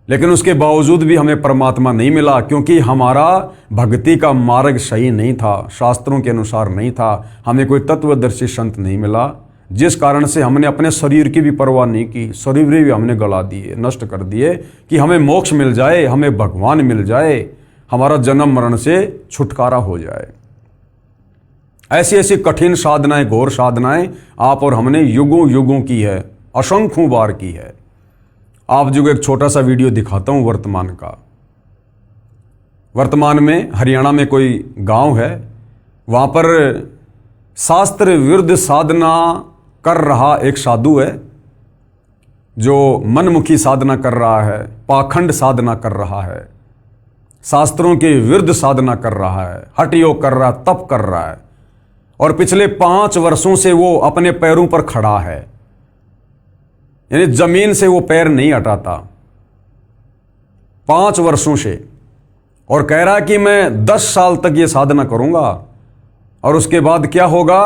लेकिन उसके बावजूद भी हमें परमात्मा नहीं मिला, क्योंकि हमारा भक्ति का मार्ग सही नहीं था, शास्त्रों के अनुसार नहीं था, हमें कोई तत्वदर्शी संत नहीं मिला, जिस कारण से हमने अपने शरीर की भी परवाह नहीं की, शरीर भी हमने गला दिए, नष्ट कर दिए कि हमें मोक्ष मिल जाए, हमें भगवान मिल जाए, हमारा जन्म मरण से छुटकारा हो जाए। ऐसी ऐसी कठिन साधनाएं, घोर साधनाएं आप और हमने युगों युगों की है, असंख्यों बार की है। आप जो एक छोटा सा वीडियो दिखाता हूं वर्तमान का। वर्तमान में हरियाणा में कोई गांव है, वहां पर शास्त्र विरुद्ध साधना कर रहा एक साधु है, जो मनमुखी साधना कर रहा है, पाखंड साधना कर रहा है, शास्त्रों के विरुद्ध साधना कर रहा है, हठ योग कर रहा है, तप कर रहा है, और पिछले 5 वर्षों से वो अपने पैरों पर खड़ा है, यानी जमीन से वो पैर नहीं हटाता 5 वर्षों से, और कह रहा है कि मैं 10 साल तक ये साधना करूंगा, और उसके बाद क्या होगा,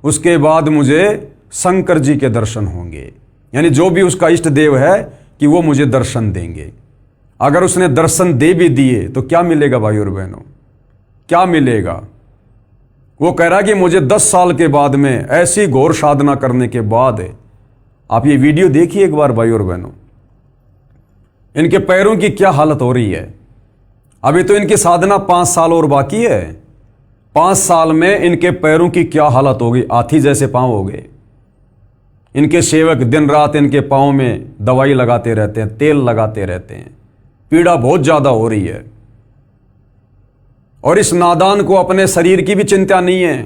उसके बाद मुझे शंकर जी के दर्शन होंगे, यानी जो भी उसका इष्ट देव है कि वो मुझे दर्शन देंगे। अगर उसने दर्शन दे भी दिए तो क्या मिलेगा भाई और बहनों, क्या मिलेगा? वो कह रहा कि मुझे 10 साल के बाद में ऐसी घोर साधना करने के बाद, आप ये वीडियो देखिए एक बार भाई और बहनों, इनके पैरों की क्या हालत हो रही है। अभी तो इनकी साधना 5 साल और बाकी है। 5 साल में इनके पैरों की क्या हालत होगी, हाथी जैसे पांव हो गए। इनके सेवक दिन रात इनके पांव में दवाई लगाते रहते हैं, तेल लगाते रहते हैं, पीड़ा बहुत ज्यादा हो रही है। और इस नादान को अपने शरीर की भी चिंता नहीं है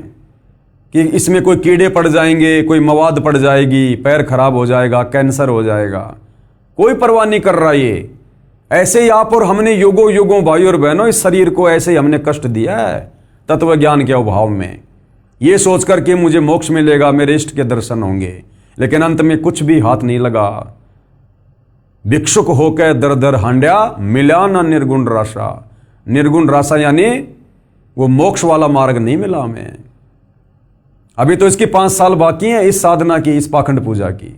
कि इसमें कोई कीड़े पड़ जाएंगे, कोई मवाद पड़ जाएगी, पैर खराब हो जाएगा, कैंसर हो जाएगा, कोई परवाह नहीं कर रहा। ये ऐसे ही आप और हमने युगों युगों भाई और बहनों इस शरीर को ऐसे ही हमने कष्ट दिया है तत्व ज्ञान के अभाव में, ये सोचकर कि मुझे मोक्ष मिलेगा, मेरे इष्ट के दर्शन होंगे, लेकिन अंत में कुछ भी हाथ नहीं लगा। भिक्षुक होकर दर दर हांड्या, मिला ना निर्गुण राशा। निर्गुण राशा यानी वो मोक्ष वाला मार्ग नहीं मिला हमें। अभी तो इसकी 5 साल बाकी हैं इस साधना की, इस पाखंड पूजा की।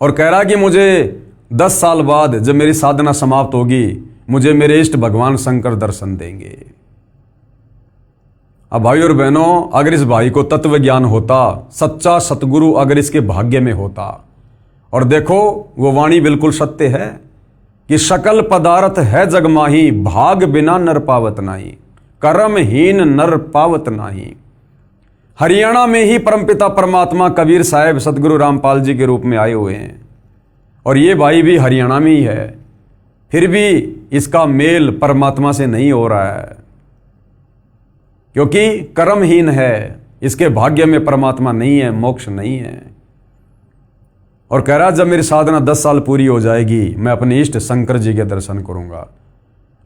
और कह रहा कि मुझे 10 साल बाद जब मेरी साधना समाप्त होगी, मुझे मेरे इष्ट भगवान शंकर दर्शन देंगे। अब भाई और बहनों, अगर इस भाई को तत्व ज्ञान होता, सच्चा सतगुरु अगर इसके भाग्य में होता, और देखो वो वाणी बिल्कुल सत्य है कि सकल पदार्थ है जग माही, भाग बिना नर पावत नाही, कर्महीन नर पावत नाही। हरियाणा में ही परमपिता परमात्मा कबीर साहब सतगुरु रामपाल जी के रूप में आए हुए हैं, और ये भाई भी हरियाणा में ही है, फिर भी इसका मेल परमात्मा से नहीं हो रहा है, क्योंकि कर्महीन है, इसके भाग्य में परमात्मा नहीं है, मोक्ष नहीं है। और कह रहा जब मेरी साधना 10 साल पूरी हो जाएगी, मैं अपने इष्ट शंकर जी के दर्शन करूंगा।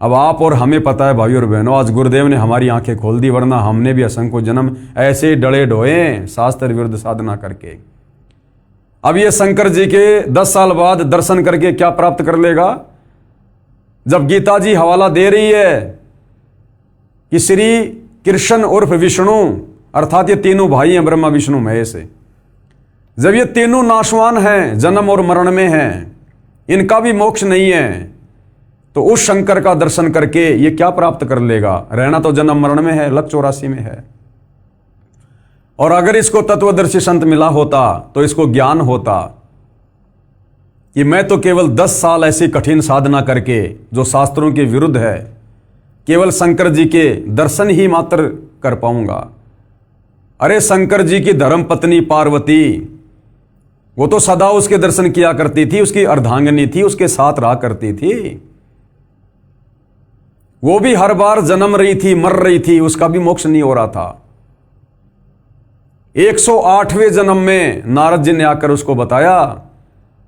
अब आप और हमें पता है भाई और बहनों, आज गुरुदेव ने हमारी आंखें खोल दी, वरना हमने भी असंख्य जन्म ऐसे डले ढोए शास्त्र विरुद्ध साधना करके। अब ये शंकर जी के 10 साल बाद दर्शन करके क्या प्राप्त कर लेगा? जब गीता जी हवाला दे रही है कि श्री कृष्ण उर्फ विष्णु, अर्थात ये तीनों भाई हैं ब्रह्मा विष्णु महेश, जब ये तीनों नाशवान हैं, जन्म और मरण में हैं, इनका भी मोक्ष नहीं है, तो उस शंकर का दर्शन करके ये क्या प्राप्त कर लेगा? रहना तो जन्म मरण में है, लक 84 में है। और अगर इसको तत्वदर्शी संत मिला होता तो इसको ज्ञान होता कि मैं तो केवल 10 साल ऐसी कठिन साधना करके जो शास्त्रों के विरुद्ध है, केवल शंकर जी के दर्शन ही मात्र कर पाऊंगा। अरे शंकर जी की धर्म पत्नी पार्वती, वो तो सदा उसके दर्शन किया करती थी, उसकी अर्धांगिनी थी, उसके साथ रहा करती थी। वो भी हर बार जन्म रही थी, मर रही थी, उसका भी मोक्ष नहीं हो रहा था। 108वें जन्म में नारद जी ने आकर उसको बताया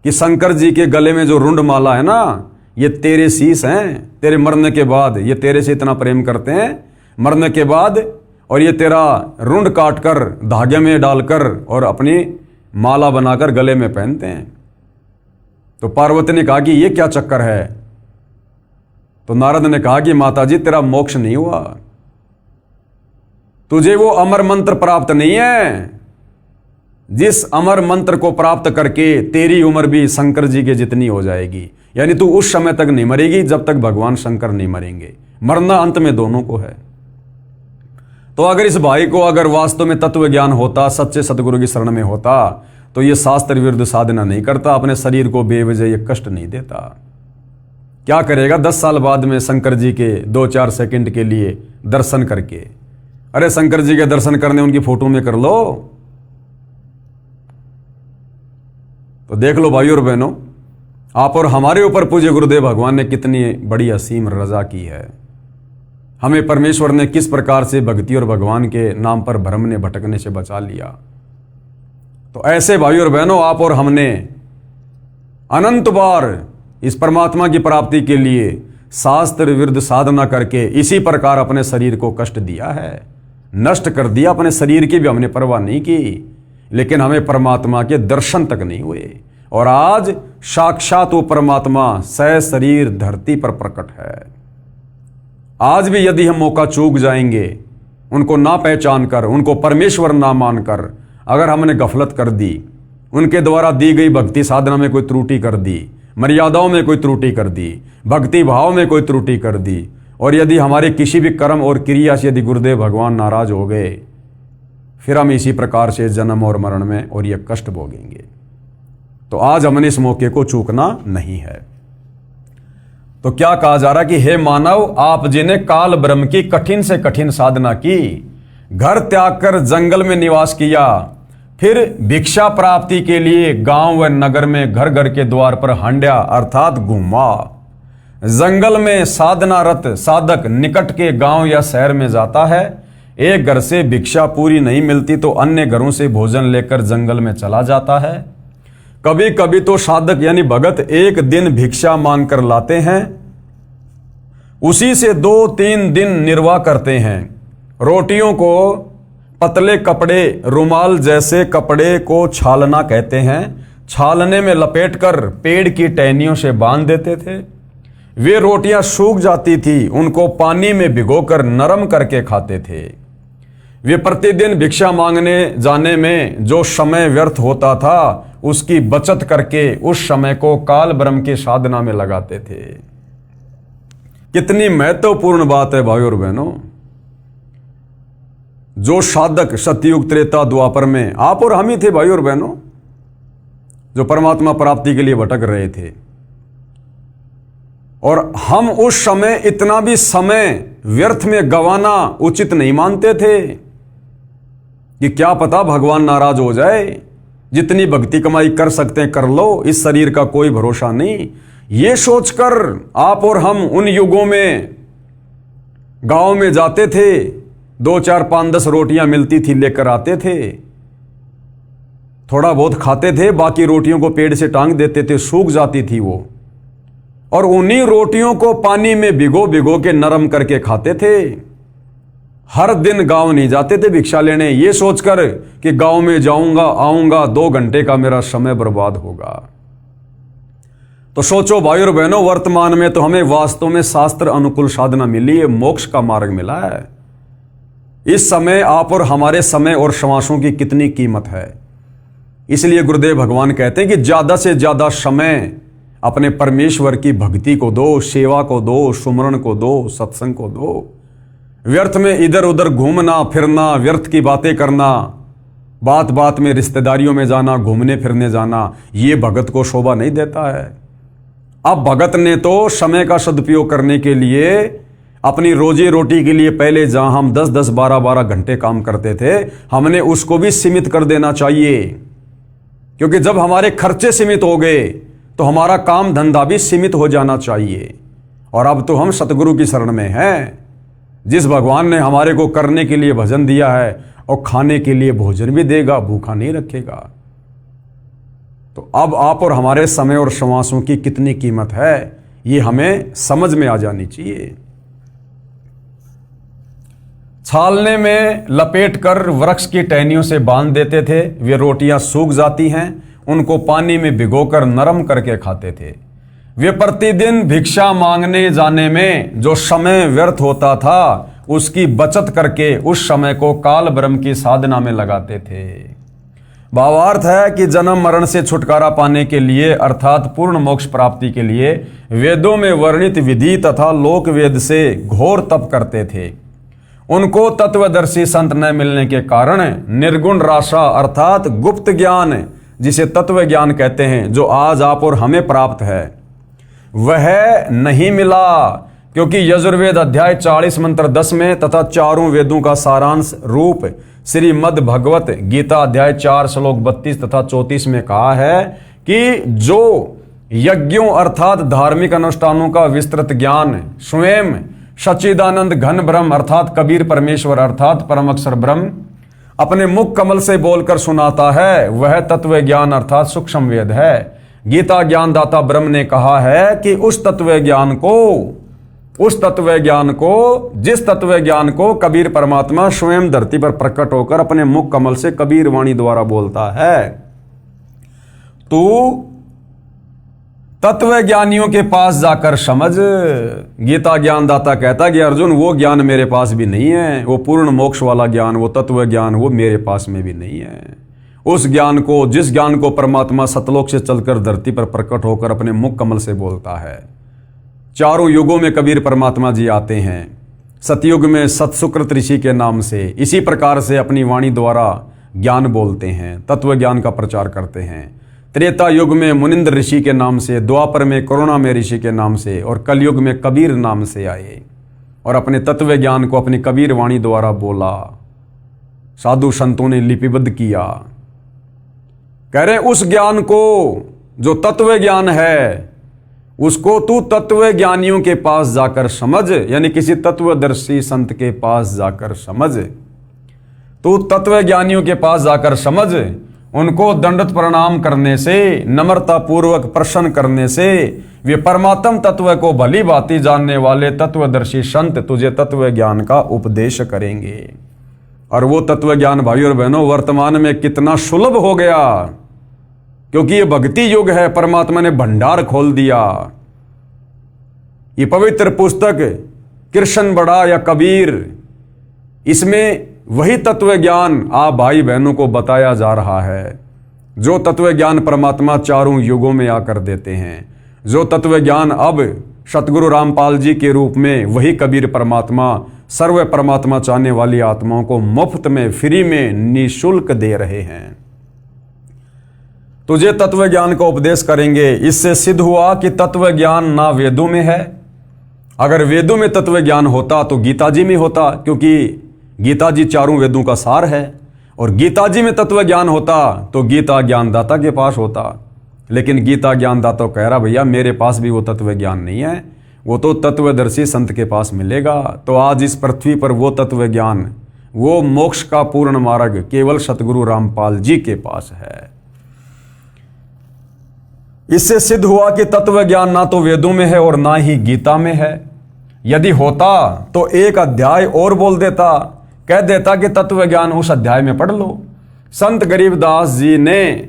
कि शंकर जी के गले में जो रुंड माला है ना, ये तेरे शीश हैं, तेरे मरने के बाद ये तेरे से इतना प्रेम करते हैं, मरने के बाद, और ये तेरा रुंड काटकर धागे में डालकर और अपनी माला बनाकर गले में पहनते हैं। तो पार्वती ने कहा कि ये क्या चक्कर है? तो नारद ने कहा कि माताजी तेरा मोक्ष नहीं हुआ, तुझे वो अमर मंत्र प्राप्त नहीं है, जिस अमर मंत्र को प्राप्त करके तेरी उम्र भी शंकर जी के जितनी हो जाएगी। यानी तू उस समय तक नहीं मरेगी जब तक भगवान शंकर नहीं मरेंगे। मरना अंत में दोनों को है। तो अगर इस भाई को अगर वास्तव में तत्व ज्ञान होता, सच्चे सतगुरु की शरण में होता, तो ये शास्त्र विरुद्ध साधना नहीं करता, अपने शरीर को बेवजह ये कष्ट नहीं देता। क्या करेगा 10 साल बाद में शंकर जी के 2-4 सेकंड के लिए दर्शन करके? अरे शंकर जी के दर्शन करने उनकी फोटो में कर लो। तो देख लो भाई और बहनों, आप और हमारे ऊपर पूज्य गुरुदेव भगवान ने कितनी बड़ी असीम रजा की है। हमें परमेश्वर ने किस प्रकार से भक्ति और भगवान के नाम पर भ्रम ने भटकने से बचा लिया। तो ऐसे भाई और बहनों, आप और हमने अनंत बार इस परमात्मा की प्राप्ति के लिए शास्त्र विरुद्ध साधना करके इसी प्रकार अपने शरीर को कष्ट दिया है, नष्ट कर दिया। अपने शरीर की भी हमने परवाह नहीं की, लेकिन हमें परमात्मा के दर्शन तक नहीं हुए। और आज साक्षात वो परमात्मा सह शरीर धरती पर प्रकट है। आज भी यदि हम मौका चूक जाएंगे, उनको ना पहचान कर, उनको परमेश्वर ना मानकर अगर हमने गफलत कर दी, उनके द्वारा दी गई भक्ति साधना में कोई त्रुटि कर दी, मर्यादाओं में कोई त्रुटि कर दी, भक्ति भाव में कोई त्रुटि कर दी, और यदि हमारे किसी भी कर्म और क्रिया से यदि गुरुदेव भगवान नाराज हो गए, फिर हम इसी प्रकार से जन्म और मरण में और ये कष्ट भोगेंगे। तो आज हमने इस मौके को चूकना नहीं है। तो क्या कहा जा रहा कि हे मानव, आप जिन्हें काल ब्रह्म की कठिन से कठिन साधना की, घर त्याग कर जंगल में निवास किया, फिर भिक्षा प्राप्ति के लिए गांव व नगर में घर घर के द्वार पर हंड्या अर्थात घूमा। जंगल में साधनारत साधक निकट के गांव या शहर में जाता है। एक घर से भिक्षा पूरी नहीं मिलती तो अन्य घरों से भोजन लेकर जंगल में चला जाता है। कभी कभी तो साधक यानी भगत एक दिन भिक्षा मांग कर लाते हैं, उसी से 2-3 दिन निर्वाह करते हैं। रोटियों को पतले कपड़े रुमाल जैसे कपड़े को छालना कहते हैं, छालने में लपेटकर पेड़ की टहनियों से बांध देते थे। वे रोटियां सूख जाती थी, उनको पानी में भिगोकर नरम करके खाते थे। वे प्रतिदिन भिक्षा मांगने जाने में जो समय व्यर्थ होता था उसकी बचत करके उस समय को काल ब्रह्म की साधना में लगाते थे। कितनी महत्वपूर्ण बात है भाइयों और बहनों। जो साधक सतयुग त्रेता द्वापर में आप और हम ही थे भाइयों और बहनों, जो परमात्मा प्राप्ति के लिए भटक रहे थे, और हम उस समय इतना भी समय व्यर्थ में गंवाना उचित नहीं मानते थे कि क्या पता भगवान नाराज हो जाए। जितनी भक्ति कमाई कर सकते हैं कर लो, इस शरीर का कोई भरोसा नहीं। ये सोचकर आप और हम उन युगों में गांव में जाते थे, 2, 4, 5, 10 रोटियां मिलती थी लेकर आते थे, थोड़ा बहुत खाते थे, बाकी रोटियों को पेड़ से टांग देते थे, सूख जाती थी वो, और उन्हीं रोटियों को पानी में भिगो भिगो के नरम करके खाते थे। हर दिन गांव नहीं जाते थे भिक्षा लेने, ये सोचकर कि गांव में जाऊंगा आऊंगा 2 घंटे का मेरा समय बर्बाद होगा। तो सोचो भाई और बहनों, वर्तमान में तो हमें वास्तव में शास्त्र अनुकूल साधना मिली है, मोक्ष का मार्ग मिला है। इस समय आप और हमारे समय और श्वासों की कितनी कीमत है। इसलिए गुरुदेव भगवान कहते हैं कि ज्यादा से ज्यादा समय अपने परमेश्वर की भक्ति को दो, सेवा को दो, सुमरण को दो, सत्संग को दो। व्यर्थ में इधर उधर घूमना फिरना, व्यर्थ की बातें करना, बात बात में रिश्तेदारियों में जाना, घूमने फिरने जाना, ये भगत को शोभा नहीं देता है। अब भगत ने तो समय का सदुपयोग करने के लिए, अपनी रोजी रोटी के लिए पहले जहां हम 10-10, 12-12 घंटे काम करते थे, हमने उसको भी सीमित कर देना चाहिए। क्योंकि जब हमारे खर्चे सीमित हो गए तो हमारा काम धंधा भी सीमित हो जाना चाहिए। और अब तो हम सतगुरु की शरण में हैं, जिस भगवान ने हमारे को करने के लिए भजन दिया है और खाने के लिए भोजन भी देगा, भूखा नहीं रखेगा। तो अब आप और हमारे समय और श्वासों की कितनी कीमत है, ये हमें समझ में आ जानी चाहिए। छालने में लपेटकर वृक्ष की टहनियों से बांध देते थे। वे रोटियां सूख जाती हैं, उनको पानी में भिगोकर नरम करके खाते थे। वे प्रतिदिन भिक्षा मांगने जाने में जो समय व्यर्थ होता था उसकी बचत करके उस समय को काल ब्रह्म की साधना में लगाते थे। भावार्थ है कि जन्म मरण से छुटकारा पाने के लिए अर्थात पूर्ण मोक्ष प्राप्ति के लिए वेदों में वर्णित विधि तथा लोक वेद से घोर तप करते थे। उनको तत्वदर्शी संत न मिलने के कारण निर्गुण राशा अर्थात गुप्त ज्ञान, जिसे तत्व ज्ञान कहते हैं, जो आज आप और हमें प्राप्त है, वह नहीं मिला। क्योंकि यजुर्वेद अध्याय 40 मंत्र 10 में तथा चारों वेदों का सारांश रूप श्रीमद् भगवत गीता अध्याय 4 श्लोक 32 तथा 34 में कहा है कि जो यज्ञों अर्थात धार्मिक अनुष्ठानों का विस्तृत ज्ञान स्वयं सच्चिदानंद घन ब्रह्म अर्थात कबीर परमेश्वर अर्थात परम अक्षर ब्रह्म अपने मुख कमल से बोलकर सुनाता है, वह तत्व ज्ञान अर्थात सूक्ष्म वेद है। गीता ज्ञानदाता ब्रह्म ने कहा है कि उस तत्व ज्ञान को जिस तत्व ज्ञान को कबीर परमात्मा स्वयं धरती पर प्रकट होकर अपने मुख कमल से कबीर वाणी द्वारा बोलता है, तू तत्व ज्ञानियों के पास जाकर समझ। गीता ज्ञानदाता कहता है कि अर्जुन, वो ज्ञान मेरे पास भी नहीं है, वो पूर्ण मोक्ष वाला ज्ञान, वो तत्व ज्ञान, वो मेरे पास में भी नहीं है। उस ज्ञान को, जिस ज्ञान को परमात्मा सतलोक से चलकर धरती पर प्रकट होकर अपने मुख कमल से बोलता है, चारों युगों में कबीर परमात्मा जी आते हैं। सतयुग में सतसुकृत ऋषि के नाम से इसी प्रकार से अपनी वाणी द्वारा ज्ञान बोलते हैं, तत्व ज्ञान का प्रचार करते हैं। त्रेता युग में मुनिंद्र ऋषि के नाम से, द्वापर में करुणामय ऋषि के नाम से और कलयुग में कबीर नाम से आए और अपने तत्व ज्ञान को अपनी कबीर वाणी द्वारा बोला, साधु संतों ने लिपिबद्ध किया। कह रहे उस ज्ञान को जो तत्व ज्ञान है उसको तू तत्व ज्ञानियों के पास जाकर समझ, यानी किसी तत्वदर्शी संत के पास जाकर समझ। तू तत्व ज्ञानियों के पास जाकर समझ, उनको दंडवत प्रणाम करने से, नम्रता पूर्वक प्रश्न करने से वे परमात्म तत्व को भली भांति जानने वाले तत्वदर्शी संत तुझे तत्व ज्ञान का उपदेश करेंगे। और वो तत्व ज्ञान भाई और बहनों वर्तमान में कितना सुलभ हो गया, क्योंकि ये भक्ति युग है। परमात्मा ने भंडार खोल दिया। ये पवित्र पुस्तक कृष्ण बड़ा या कबीर, इसमें वही तत्व ज्ञान आप भाई बहनों को बताया जा रहा है जो तत्व ज्ञान परमात्मा चारों युगों में आकर देते हैं। जो तत्व ज्ञान अब सतगुरु रामपाल जी के रूप में वही कबीर परमात्मा सर्व परमात्मा चाहने वाली आत्माओं को मुफ्त में, फ्री में, निःशुल्क दे रहे हैं। तुझे तत्व ज्ञान का उपदेश करेंगे। इससे सिद्ध हुआ कि तत्व ज्ञान ना वेदों में है। अगर वेदों में तत्व ज्ञान होता तो गीता जी में होता, क्योंकि गीता जी चारों वेदों का सार है। और गीता जी में तत्व ज्ञान होता तो गीता ज्ञानदाता के पास होता। लेकिन गीता ज्ञानदाता कह रहा भैया मेरे पास भी वो तत्व ज्ञान नहीं है, वो तो तत्वदर्शी संत के पास मिलेगा। तो आज इस पृथ्वी पर वो तत्व ज्ञान, वो मोक्ष का पूर्ण मार्ग केवल सतगुरु रामपाल जी के पास है। इससे सिद्ध हुआ कि तत्व ज्ञान ना तो वेदों में है और ना ही गीता में है। यदि होता तो एक अध्याय और बोल देता, कह देता कि तत्व ज्ञान उस अध्याय में पढ़ लो। संत गरीबदास जी ने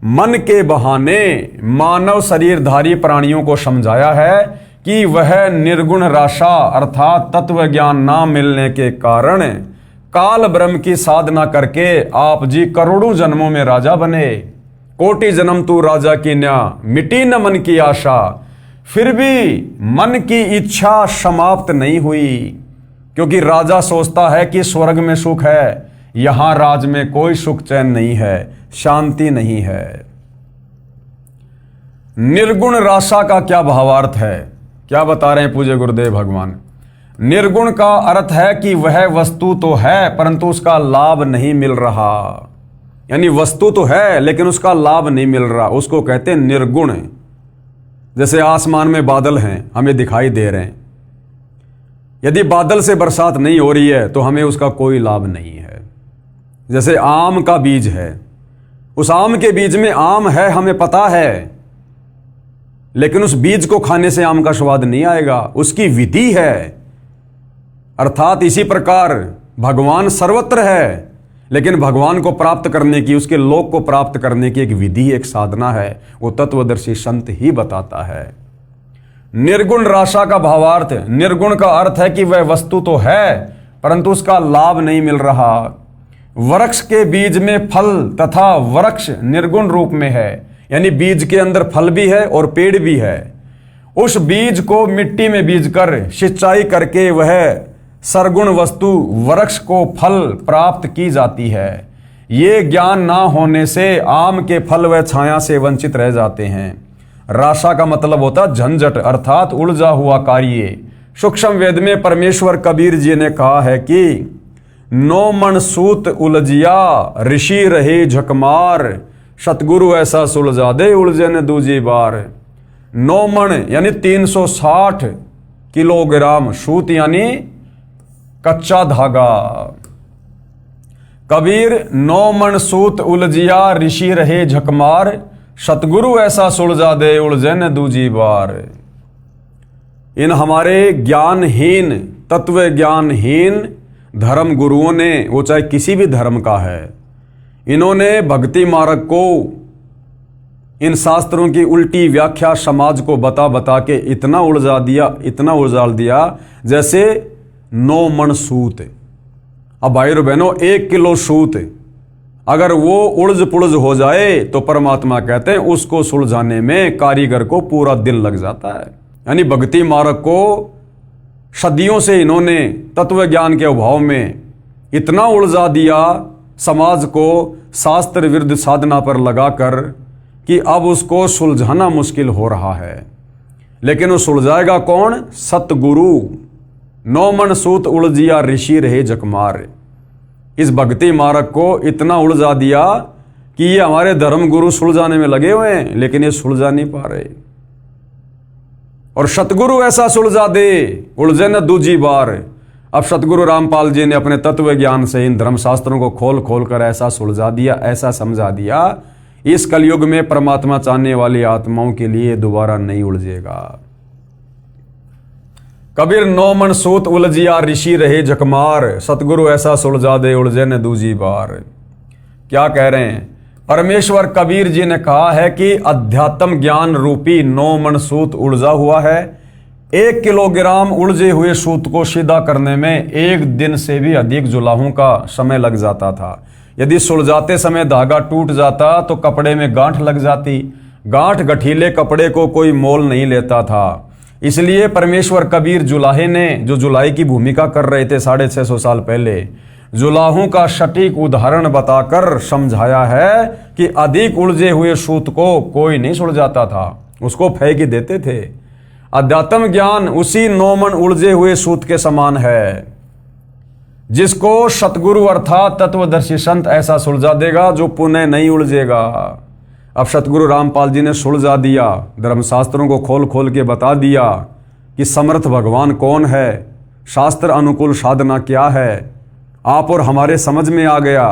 मन के बहाने मानव शरीरधारी प्राणियों को समझाया है कि वह निर्गुण राशा अर्थात तत्व ज्ञान ना मिलने के कारण काल ब्रह्म की साधना करके आप जी करोड़ों जन्मों में राजा बने। कोटि जन्म तू राजा की न्या, मिटी न मन की आशा। फिर भी मन की इच्छा समाप्त नहीं हुई, क्योंकि राजा सोचता है कि स्वर्ग में सुख है, यहां राज में कोई सुख चैन नहीं है, शांति नहीं है। निर्गुण राशा का क्या भावार्थ है, क्या बता रहे हैं पूज्य गुरुदेव भगवान। निर्गुण का अर्थ है कि वह वस्तु तो है परंतु उसका लाभ नहीं मिल रहा। यानी वस्तु तो है लेकिन उसका लाभ नहीं मिल रहा, उसको कहते हैं निर्गुण। जैसे आसमान में बादल हैं, हमें दिखाई दे रहे हैं, यदि बादल से बरसात नहीं हो रही है तो हमें उसका कोई लाभ नहीं है। जैसे आम का बीज है, उस आम के बीज में आम है हमें पता है, लेकिन उस बीज को खाने से आम का स्वाद नहीं आएगा, उसकी विधि है। अर्थात इसी प्रकार भगवान सर्वत्र है, लेकिन भगवान को प्राप्त करने की, उसके लोक को प्राप्त करने की एक विधि, एक साधना है, वो तत्वदर्शी संत ही बताता है। निर्गुण राशा का भावार्थ, निर्गुण का अर्थ है कि वह वस्तु तो है परंतु उसका लाभ नहीं मिल रहा। वृक्ष के बीज में फल तथा वृक्ष निर्गुण रूप में है, यानी बीज के अंदर फल भी है और पेड़ भी है। उस बीज को मिट्टी में बीज कर सिंचाई करके वह सरगुण वस्तु वृक्ष को फल प्राप्त की जाती है। ये ज्ञान ना होने से आम के फल व छाया से वंचित रह जाते हैं। राशा का मतलब होता झंझट अर्थात उलझा हुआ कार्य। सूक्ष्म वेद में परमेश्वर कबीर जी ने कहा है कि नो मन सूत उलझिया ऋषि रहे झकमार, सतगुरु ऐसा सुलझा दे उलझे न दूजी बार। 9 मन यानी 360 किलोग्राम, सूत यानी कच्चा धागा। कबीर 9 मन सूत उलझिया ऋषि रहे झकमार, सतगुरु ऐसा सुलझा दे उलझे न दूजी बार। इन हमारे ज्ञानहीन, तत्व ज्ञानहीन धर्म गुरुओं ने, वो चाहे किसी भी धर्म का है, इन्होंने भक्ति मार्ग को, इन शास्त्रों की उल्टी व्याख्या समाज को बता बता के इतना उलझा दिया, इतना उलझाल दिया जैसे 9 मन सूत। अब भाई और बहनों 1 किलो सूत अगर वो उलझ पुलझ हो जाए तो परमात्मा कहते हैं उसको सुलझाने में कारीगर को पूरा दिन लग जाता है। यानी भक्ति मार्ग को सदियों से इन्होंने तत्व ज्ञान के अभाव में इतना उलझा दिया समाज को शास्त्र विरुद्ध साधना पर लगाकर कि अब उसको सुलझाना मुश्किल हो रहा है। लेकिन वो सुलझाएगा कौन? सतगुरु। नौ मन सूत उलझिया ऋषि रहे जकमार। इस भक्ति मार्ग को इतना उलझा दिया कि ये हमारे धर्म गुरु सुलझाने में लगे हुए हैं, लेकिन ये सुलझा नहीं पा रहे। और सतगुरु ऐसा सुलझा दे, उलझे न दूजी बार। अब सतगुरु रामपाल जी ने अपने तत्व ज्ञान से इन धर्मशास्त्रों को खोल खोल कर ऐसा सुलझा दिया, ऐसा समझा दिया, इस कलयुग में परमात्मा चाहने वाली आत्माओं के लिए दोबारा नहीं उलझेगा। कबीर नौ मन सूत उलझिया ऋषि रहे जकमार। सतगुरु ऐसा सुलझा दे, उलझे न दूजी बार। क्या कह रहे हैं? परमेश्वर कबीर जी ने कहा है कि अध्यात्म ज्ञान रूपी नौ मन सूत उलझा हुआ है। 1 किलोग्राम उलझे हुए सूत को सीधा करने में 1 दिन से भी अधिक जुलाहों का समय लग जाता था। यदि सुलझाते समय धागा टूट जाता तो कपड़े में गांठ लग जाती। गांठ गठीले कपड़े को कोई मोल नहीं लेता था। इसलिए परमेश्वर कबीर जुलाहे ने, जो जुलाई की भूमिका कर रहे थे 650 साल पहले, जुलाहों का सटीक उदाहरण बताकर समझाया है कि अधिक उलझे हुए सूत को कोई नहीं सुलझाता था, उसको फेंक ही देते थे। अध्यात्म ज्ञान उसी 9 मन उलझे हुए सूत के समान है, जिसको सतगुरु अर्थात तत्वदर्शी संत ऐसा सुलझा देगा जो पुनः नहीं उलझेगा। अब सतगुरु रामपाल जी ने सुलझा दिया, धर्मशास्त्रों को खोल खोल के बता दिया कि समर्थ भगवान कौन है, शास्त्र अनुकूल साधना क्या है। आप और हमारे समझ में आ गया,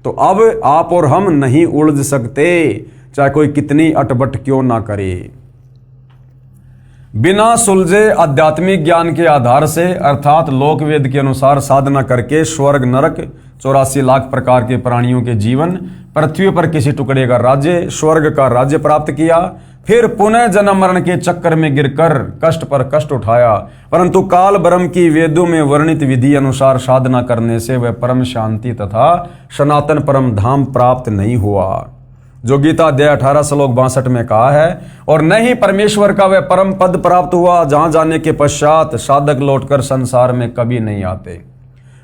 तो अब आप और हम नहीं उलझ सकते, चाहे कोई कितनी अटबट क्यों ना करे। बिना सुलझे आध्यात्मिक ज्ञान के आधार से अर्थात लोकवेद के अनुसार साधना करके स्वर्ग नरक 84 लाख प्रकार के प्राणियों के जीवन, पृथ्वी पर किसी टुकड़े का राज्य, स्वर्ग का राज्य प्राप्त किया, फिर पुनः जन्म मरण के चक्कर में गिरकर कष्ट पर कष्ट उठाया, परंतु काल ब्रह्म की वेदों में वर्णित विधि अनुसार साधना करने से वह परम शांति तथा सनातन परम धाम प्राप्त नहीं हुआ, जो गीता अध्याय 18 श्लोक 62 में कहा है। और न ही परमेश्वर का वह परम पद प्राप्त हुआ जहां जाने के पश्चात साधक लौटकर संसार में कभी नहीं आते,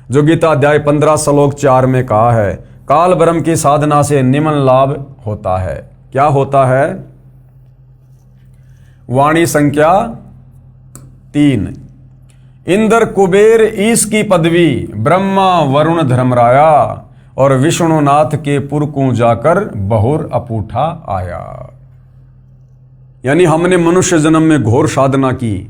जो गीता अध्याय 15 श्लोक 4 में कहा है। काल ब्रह्म की साधना से निम्न लाभ होता है। क्या होता है? वाणी संख्या 3। इंद्र कुबेर ईश की पदवी, ब्रह्मा वरुण धर्मराया, और विष्णुनाथ के पुर को जाकर बहुर अपूठा आया। यानी हमने मनुष्य जन्म में घोर साधना की,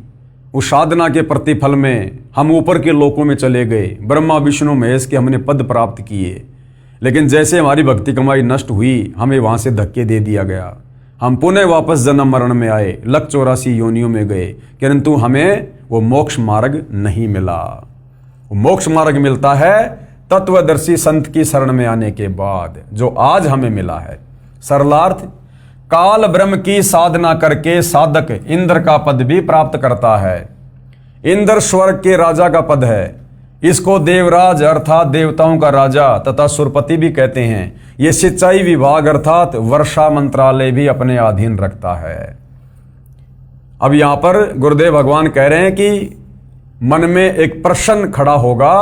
उस साधना के प्रतिफल में हम ऊपर के लोकों में चले गए, ब्रह्मा विष्णु महेश के हमने पद प्राप्त किए। लेकिन जैसे हमारी भक्ति कमाई नष्ट हुई, हमें वहां से धक्के दे दिया गया, हम पुनः वापस जन्म मरण में आए, लख 84 योनियों में गए, किंतु हमें वो मोक्ष मार्ग नहीं मिला। वो मोक्ष मार्ग मिलता है तत्वदर्शी संत की शरण में आने के बाद, जो आज हमें मिला है। सरलार्थ, काल ब्रह्म की साधना करके साधक इंद्र का पद भी प्राप्त करता है। इंद्र स्वर्ग के राजा का पद है। इसको देवराज अर्थात देवताओं का राजा तथा सुरपति भी कहते हैं। ये सिंचाई विभाग अर्थात वर्षा मंत्रालय भी अपने अधीन रखता है। अब यहां पर गुरुदेव भगवान कह रहे हैं कि मन में एक प्रश्न खड़ा होगा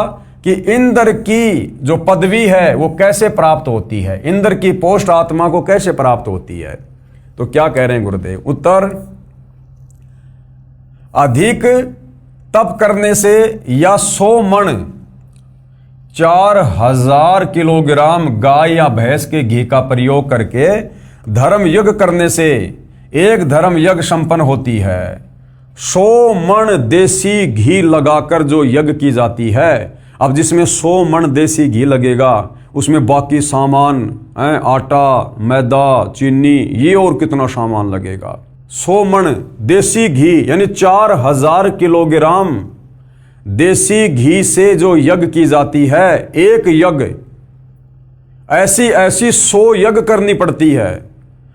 कि इंद्र की जो पदवी है वो कैसे प्राप्त होती है, इंद्र की पोस्ट आत्मा को कैसे प्राप्त होती है। तो क्या कह रहे हैं गुरुदेव? उत्तर, अधिक तप करने से या 100 मण 4000 किलोग्राम गाय या भैंस के घी का प्रयोग करके धर्म यज्ञ करने से एक धर्म यज्ञ संपन्न होती है। 100 मण देसी घी लगाकर जो यज्ञ की जाती है, अब जिसमें 100 मण देसी घी लगेगा, उसमें बाकी सामान आटा, मैदा, चीनी, ये और कितना सामान लगेगा। 100 मण देसी घी यानी 4000 किलोग्राम देसी घी से जो यज्ञ की जाती है, एक यज्ञ ऐसी 100 यज्ञ करनी पड़ती है,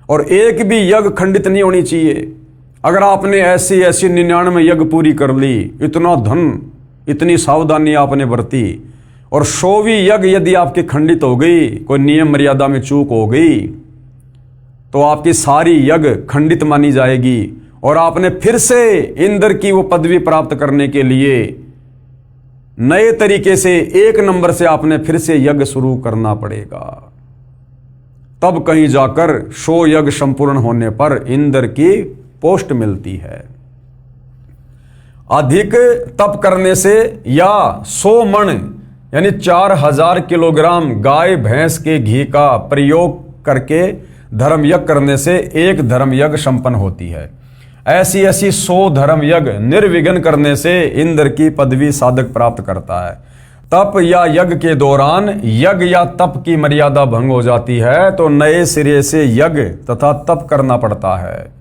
और एक भी यज्ञ खंडित नहीं होनी चाहिए। अगर आपने ऐसी 99 यज्ञ पूरी कर ली, इतना धन, इतनी सावधानी आपने बरती, और 100वीं यज्ञ यदि आपकी खंडित हो गई, कोई नियम मर्यादा में चूक हो गई, तो आपकी सारी यज्ञ खंडित मानी जाएगी और आपने फिर से इंद्र की वो पदवी प्राप्त करने के लिए नए तरीके से 1 नंबर से आपने फिर से यज्ञ शुरू करना पड़ेगा। तब कहीं जाकर 100 यज्ञ संपूर्ण होने पर इंद्र की पोस्ट मिलती है। अधिक तप करने से या 100 मण यानी 4000 किलोग्राम गाय भैंस के घी का प्रयोग करके धर्म यज्ञ करने से एक धर्म यज्ञ संपन्न होती है। ऐसी 100 धर्म यज्ञ निर्विघ्न करने से इंद्र की पदवी साधक प्राप्त करता है। तप या यज्ञ के दौरान यज्ञ या तप की मर्यादा भंग हो जाती है तो नए सिरे से यज्ञ तथा तप करना पड़ता है।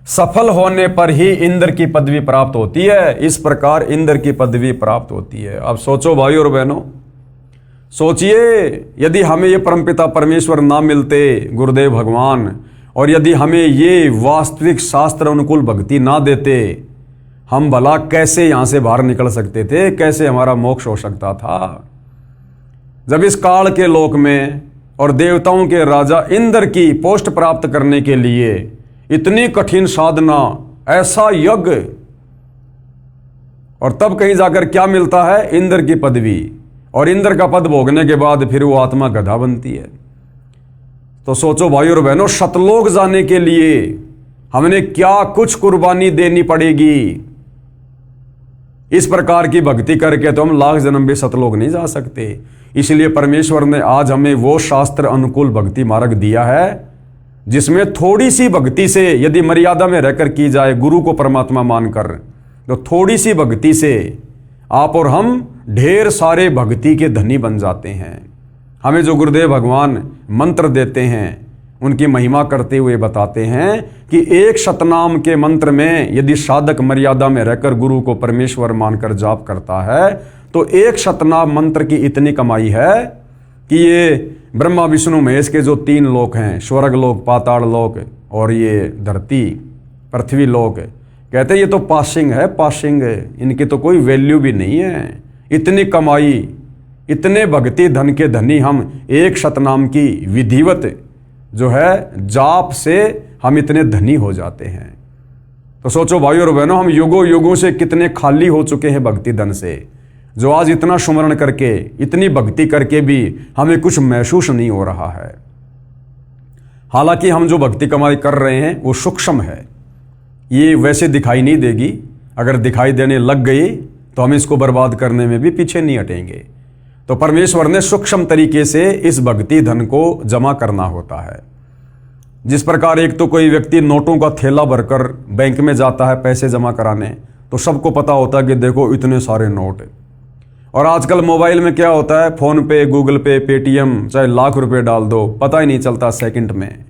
सफल होने पर ही इंद्र की पदवी प्राप्त होती है। इस प्रकार इंद्र की पदवी प्राप्त होती है। अब सोचो भाई और बहनों, सोचिए यदि हमें ये परमपिता परमेश्वर ना मिलते, गुरुदेव भगवान, और यदि हमें ये वास्तविक शास्त्र अनुकूल भक्ति ना देते, हम भला कैसे यहां से बाहर निकल सकते थे, कैसे हमारा मोक्ष हो सकता था। जब इस काल के लोक में और देवताओं के राजा इंद्र की पोस्ट प्राप्त करने के लिए इतनी कठिन साधना, ऐसा यज्ञ, और तब कहीं जाकर क्या मिलता है, इंद्र की पदवी, और इंद्र का पद भोगने के बाद फिर वो आत्मा गधा बनती है। तो सोचो भाई और बहनों, सतलोक जाने के लिए हमने क्या कुछ कुर्बानी देनी पड़ेगी। इस प्रकार की भक्ति करके तो हम लाख जन्म भी सतलोक नहीं जा सकते। इसलिए परमेश्वर ने आज हमें वो शास्त्र अनुकूल भक्ति मार्ग दिया है जिसमें थोड़ी सी भक्ति से यदि मर्यादा में रहकर की जाए, गुरु को परमात्मा मानकर, तो थोड़ी सी भक्ति से आप और हम ढेर सारे भक्ति के धनी बन जाते हैं। हमें जो गुरुदेव भगवान मंत्र देते हैं उनकी महिमा करते हुए बताते हैं कि एक शतनाम के मंत्र में यदि साधक मर्यादा में रहकर गुरु को परमेश्वर मानकर जाप करता है तो एक शतनाम मंत्र की इतनी कमाई है कि ये ब्रह्मा विष्णु महेश के जो 3 लोक हैं, स्वर्ग लोक, पाताल लोक और ये धरती पृथ्वी लोक, कहते हैं ये तो पासिंग है, पासिंग है, इनकी तो कोई वैल्यू भी नहीं है। इतनी कमाई, इतने भक्ति धन के धनी हम एक शतनाम की विधिवत जो है जाप से हम इतने धनी हो जाते हैं। तो सोचो भाई और बहनों, हम युगों युगों से कितने खाली हो चुके हैं भक्ति धन से, जो आज इतना सुमरण करके, इतनी भक्ति करके भी हमें कुछ महसूस नहीं हो रहा है। हालांकि हम जो भक्ति कमाई कर रहे हैं वो सूक्ष्म है, ये वैसे दिखाई नहीं देगी। अगर दिखाई देने लग गई तो हम इसको बर्बाद करने में भी पीछे नहीं हटेंगे। तो परमेश्वर ने सूक्ष्म तरीके से इस भक्ति धन को जमा करना होता है। जिस प्रकार एक तो कोई व्यक्ति नोटों का थैला भरकर बैंक में जाता है पैसे जमा कराने, तो सबको पता होता है कि देखो इतने सारे नोट। और आजकल मोबाइल में क्या होता है, फोन पे, गूगल पे, पेटीएम, चाहे लाख रुपए डाल दो, पता ही नहीं चलता सेकंड में।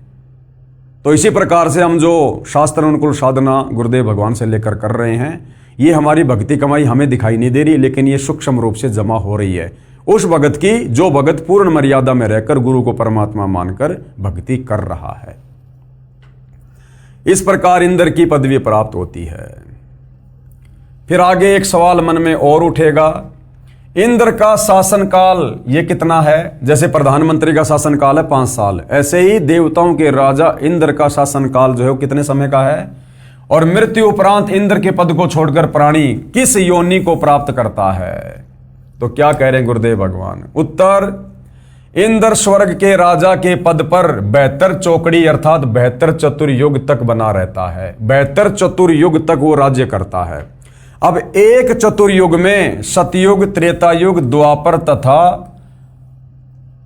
तो इसी प्रकार से हम जो शास्त्र अनुकूल साधना गुरुदेव भगवान से लेकर कर रहे हैं, ये हमारी भक्ति कमाई हमें दिखाई नहीं दे रही, लेकिन ये सूक्ष्म रूप से जमा हो रही है उस भगत की जो भगत पूर्ण मर्यादा में रहकर गुरु को परमात्मा मानकर भक्ति कर रहा है। इस प्रकार इंद्र की पदवी प्राप्त होती है। फिर आगे एक सवाल मन में और उठेगा, इंद्र का शासनकाल ये कितना है? जैसे प्रधानमंत्री का शासनकाल है 5 साल, ऐसे ही देवताओं के राजा इंद्र का शासनकाल जो है वो कितने समय का है? और मृत्यु उपरांत इंद्र के पद को छोड़कर प्राणी किस योनि को प्राप्त करता है? तो क्या कह रहे हैं गुरुदेव भगवान? उत्तर, इंद्र स्वर्ग के राजा के पद पर 72 चौकड़ी अर्थात 72 चतुर्युग तक बना रहता है। 72 चतुर्युग तक वो राज्य करता है। अब एक चतुर्युग में सतयुग, त्रेतायुग, द्वापर तथा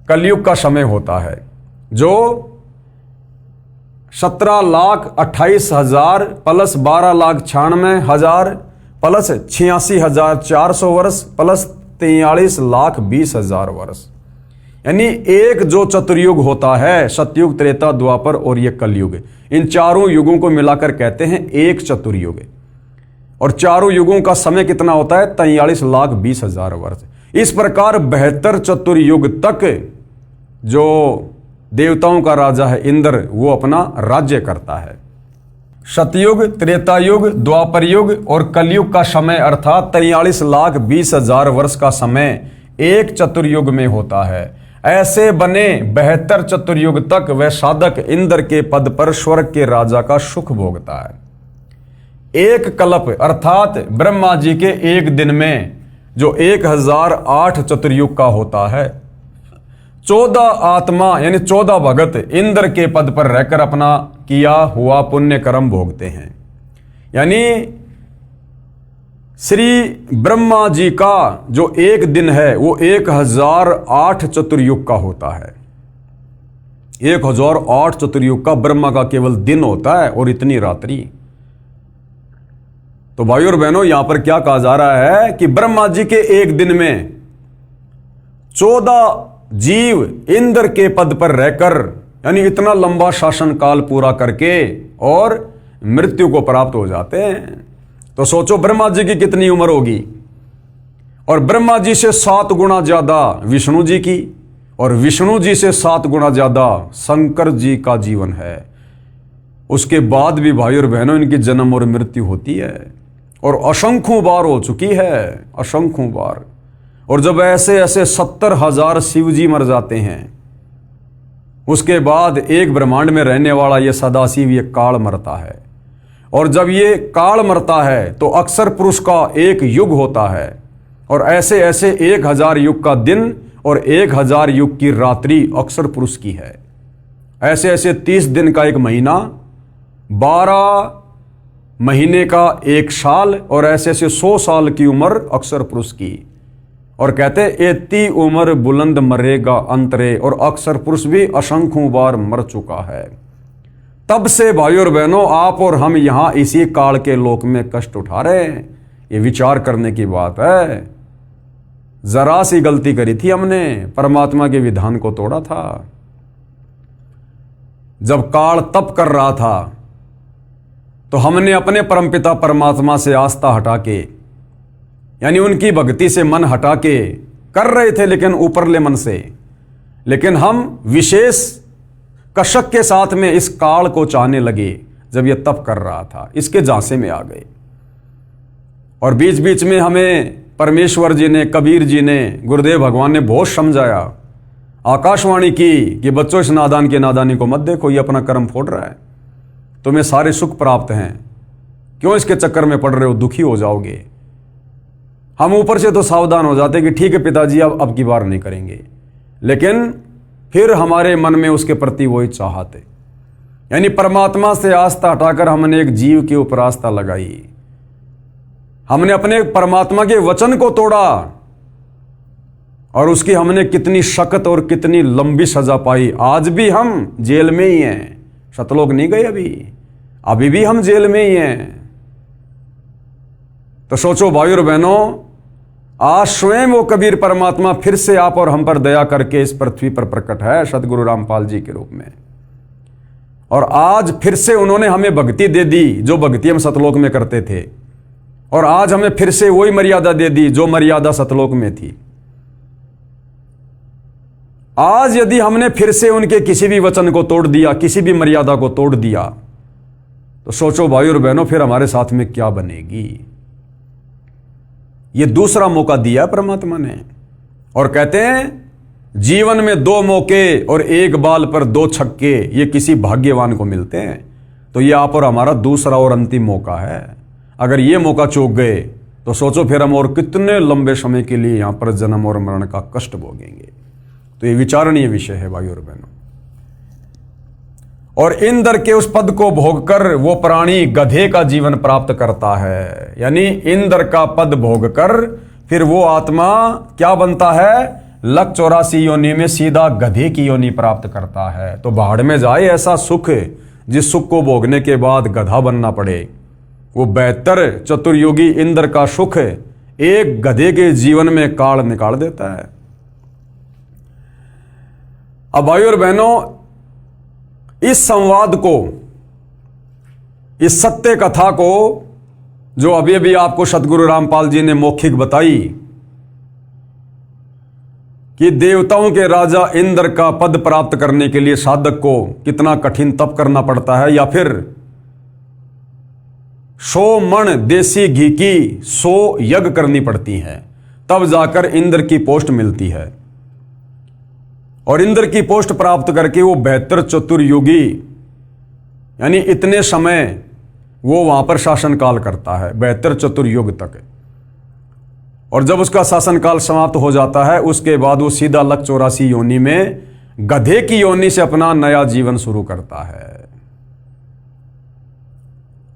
कलयुग का समय होता है, जो 17,28,000 प्लस 12,96,000 प्लस 86,400 वर्ष प्लस 43,20,000 वर्ष, यानी एक जो चतुर्युग होता है, सतयुग, त्रेता, द्वापर और ये कलयुग, इन चारों युगों को मिलाकर कहते हैं एक चतुर्युग। और चारों युगों का समय कितना होता है? 43,20,000 वर्ष। इस प्रकार 72 चतुर्युग तक जो देवताओं का राजा है इंद्र, वो अपना राज्य करता है। सतयुग, त्रेतायुग, द्वापर युग और कलयुग का समय अर्थात 43,20,000 वर्ष का समय एक चतुर्युग में होता है। ऐसे बने 72 चतुर्युग तक वह साधक इंद्र के पद पर स्वर्ग के राजा का सुख भोगता है। एक कल्प अर्थात ब्रह्मा जी के एक दिन में जो 1008 चतुर्युग का होता है, 14 आत्मा यानी 14 भगत इंद्र के पद पर रहकर अपना किया हुआ पुण्य कर्म भोगते हैं। यानी श्री ब्रह्मा जी का जो एक दिन है वो 1008 चतुर्युग का होता है। 1008 चतुर्युग का ब्रह्मा का केवल दिन होता है और इतनी रात्रि। तो भाई और बहनों, यहां पर क्या कहा जा रहा है कि ब्रह्मा जी के एक दिन में 14 जीव इंद्र के पद पर रहकर, यानी इतना लंबा शासन काल पूरा करके और मृत्यु को प्राप्त हो जाते हैं। तो सोचो ब्रह्मा जी की कितनी उम्र होगी, और ब्रह्मा जी से 7 गुना ज्यादा विष्णु जी की, और विष्णु जी से 7 गुना ज्यादा शंकर जी का जीवन है। उसके बाद भी भाई और बहनों इनकी जन्म और मृत्यु होती है, और असंख्यों बार हो चुकी है, असंख्यों बार। और जब ऐसे ऐसे 70,000 शिव जी मर जाते हैं, उसके बाद एक ब्रह्मांड में रहने वाला ये सदाशिव, ये काल मरता है। और जब ये काल मरता है तो अक्षर पुरुष का एक युग होता है, और ऐसे ऐसे 1000 युग का दिन और 1000 युग की रात्रि अक्षर पुरुष की है। ऐसे ऐसे 30 दिन का एक महीना, 12 महीने का एक साल, और ऐसे ऐसे 100 साल की उम्र अक्षर पुरुष की। और कहते एती उम्र बुलंद मरेगा अंतरे, और अक्षर पुरुष भी असंख्यों बार मर चुका है। तब से भाई और बहनों आप और हम यहां इसी काल के लोक में कष्ट उठा रहे हैं। ये विचार करने की बात है। जरा सी गलती करी थी हमने, परमात्मा के विधान को तोड़ा था। जब काल तप कर रहा था तो हमने अपने परमपिता परमात्मा से आस्था हटा के, यानी उनकी भक्ति से मन हटा के कर रहे थे, लेकिन ऊपरले मन से। लेकिन हम विशेष कशक के साथ में इस काल को चाहने लगे जब यह तप कर रहा था, इसके झांसे में आ गए। और बीच बीच में हमें परमेश्वर जी ने, कबीर जी ने, गुरुदेव भगवान ने बहुत समझाया, आकाशवाणी की कि बच्चों इस नादान की नादानी को मत देखो, ये अपना कर्म फोड़ रहा है, तुम्हें सारे सुख प्राप्त हैं, क्यों इसके चक्कर में पड़ रहे हो, दुखी हो जाओगे। हम ऊपर से तो सावधान हो जाते कि ठीक है पिताजी अब की बार नहीं करेंगे, लेकिन फिर हमारे मन में उसके प्रति वही चाहत है। यानी परमात्मा से आस्था हटाकर हमने एक जीव के ऊपर आस्था लगाई, हमने अपने परमात्मा के वचन को तोड़ा, और उसकी हमने कितनी सख्त और कितनी लंबी सजा पाई। आज भी हम जेल में ही हैं, सतलोक नहीं गए अभी भी हम जेल में ही हैं। तो सोचो भाई और बहनों, आज स्वयं वो कबीर परमात्मा फिर से आप और हम पर दया करके इस पृथ्वी पर प्रकट है सतगुरु रामपाल जी के रूप में। और आज फिर से उन्होंने हमें भक्ति दे दी जो भक्ति हम सतलोक में करते थे, और आज हमें फिर से वही मर्यादा दे दी जो मर्यादा सतलोक में थी। आज यदि हमने फिर से उनके किसी भी वचन को तोड़ दिया, किसी भी मर्यादा को तोड़ दिया, तो सोचो भाई और बहनों फिर हमारे साथ में क्या बनेगी। ये दूसरा मौका दिया परमात्मा ने, और कहते हैं जीवन में 2 मौके और 1 बाल पर 2 छक्के ये किसी भाग्यवान को मिलते हैं। तो ये आप और हमारा दूसरा और अंतिम मौका है। अगर ये मौका चूक गए तो सोचो फिर हम और कितने लंबे समय के लिए यहां पर जन्म और मरण का कष्ट भोगेंगे। तो ये विचारणीय विषय है भाई और बहनों। और इंद्र के उस पद को भोगकर वो प्राणी गधे का जीवन प्राप्त करता है। यानी इंद्र का पद भोगकर फिर वो आत्मा क्या बनता है, 184 योनि में सीधा गधे की योनि प्राप्त करता है। तो भाड़ में जाए ऐसा सुख जिस सुख को भोगने के बाद गधा बनना पड़े। वो 72 चतुर्युगी इंद्र का सुख एक गधे के जीवन में काल निकाल देता है। अब भाई और बहनों, इस संवाद को, इस सत्य कथा को जो अभी अभी आपको सतगुरु रामपाल जी ने मौखिक बताई कि देवताओं के राजा इंद्र का पद प्राप्त करने के लिए साधक को कितना कठिन तप करना पड़ता है, या फिर 100 मण देसी घी की 100 यज्ञ करनी पड़ती हैं, तब जाकर इंद्र की पोस्ट मिलती है। और इंद्र की पोस्ट प्राप्त करके वो 72 चतुर्युगी, यानी इतने समय वो वहाँ पर शासनकाल करता है 72 चतुर्युग तक। और जब उसका शासनकाल समाप्त हो जाता है उसके बाद वो सीधा लक 84 योनि में गधे की योनि से अपना नया जीवन शुरू करता है।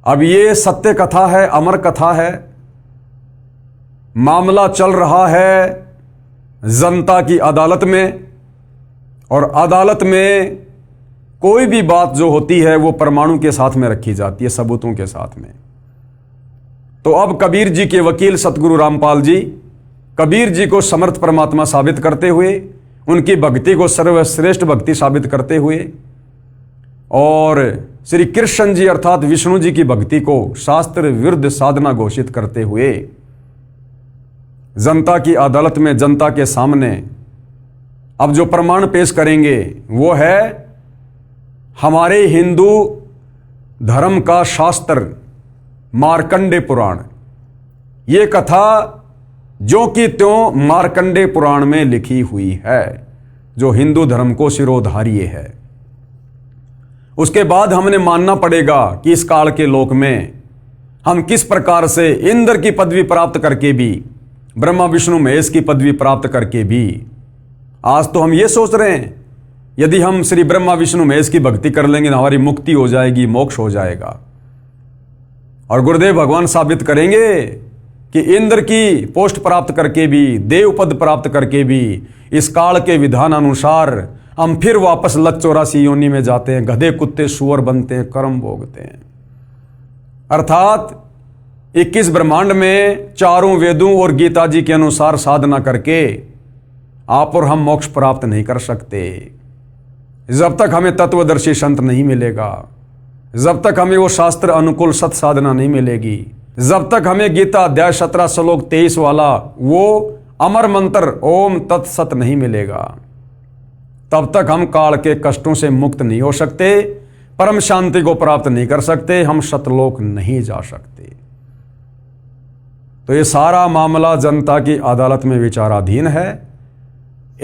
अब ये सत्य कथा है, अमर कथा है। मामला चल रहा है जनता की अदालत में, और अदालत में कोई भी बात जो होती है वो परमाणु के साथ में रखी जाती है, सबूतों के साथ में। तो अब कबीर जी के वकील सतगुरु रामपाल जी कबीर जी को समर्थ परमात्मा साबित करते हुए, उनकी भक्ति को सर्वश्रेष्ठ भक्ति साबित करते हुए, और श्री कृष्ण जी अर्थात विष्णु जी की भक्ति को शास्त्र विरुद्ध साधना घोषित करते हुए जनता की अदालत में, जनता के सामने अब जो प्रमाण पेश करेंगे वो है हमारे हिंदू धर्म का शास्त्र मार्कंडे पुराण। ये कथा जो कि त्यों मार्कंडे पुराण में लिखी हुई है, जो हिंदू धर्म को शिरोधार्य है। उसके बाद हमने मानना पड़ेगा कि इस काल के लोक में हम किस प्रकार से इंद्र की पदवी प्राप्त करके भी, ब्रह्मा विष्णु महेश की पदवी प्राप्त करके भी, आज तो हम ये सोच रहे हैं यदि हम श्री ब्रह्मा विष्णु महेश की भक्ति कर लेंगे तो हमारी मुक्ति हो जाएगी, मोक्ष हो जाएगा। और गुरुदेव भगवान साबित करेंगे कि इंद्र की पोस्ट प्राप्त करके भी, देव पद प्राप्त करके भी इस काल के विधान अनुसार हम फिर वापस लक 84 योनि में जाते हैं, गधे कुत्ते सुअर बनते हैं, कर्म भोगते हैं। अर्थात 21 ब्रह्मांड में चारों वेदों और गीता जी के अनुसार साधना करके आप और हम मोक्ष प्राप्त नहीं कर सकते जब तक हमें तत्वदर्शी संत नहीं मिलेगा, जब तक हमें वो शास्त्र अनुकूल सत साधना नहीं मिलेगी, जब तक हमें गीता अध्याय 17 श्लोक 23 वाला वो अमर मंत्र ओम तत्सत नहीं मिलेगा, तब तक हम काल के कष्टों से मुक्त नहीं हो सकते, परम शांति को प्राप्त नहीं कर सकते, हम सतलोक नहीं जा सकते। तो ये सारा मामला जनता की अदालत में विचाराधीन है।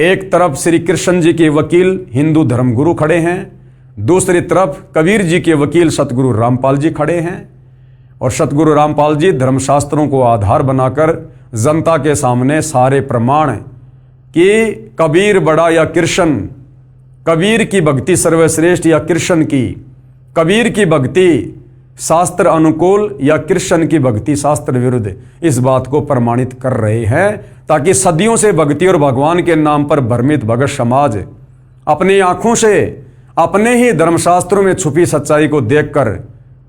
एक तरफ श्री कृष्ण जी के वकील हिंदू धर्मगुरु खड़े हैं, दूसरी तरफ कबीर जी के वकील सतगुरु रामपाल जी खड़े हैं, और सतगुरु रामपाल जी धर्मशास्त्रों को आधार बनाकर जनता के सामने सारे प्रमाण कि कबीर बड़ा या कृष्ण, कबीर की भक्ति सर्वश्रेष्ठ या कृष्ण की, कबीर की भक्ति शास्त्र अनुकूल या कृष्ण की भक्ति शास्त्र विरुद्ध, इस बात को प्रमाणित कर रहे हैं, ताकि सदियों से भक्ति और भगवान के नाम पर भ्रमित भगत समाज अपनी आंखों से अपने ही धर्मशास्त्रों में छुपी सच्चाई को देखकर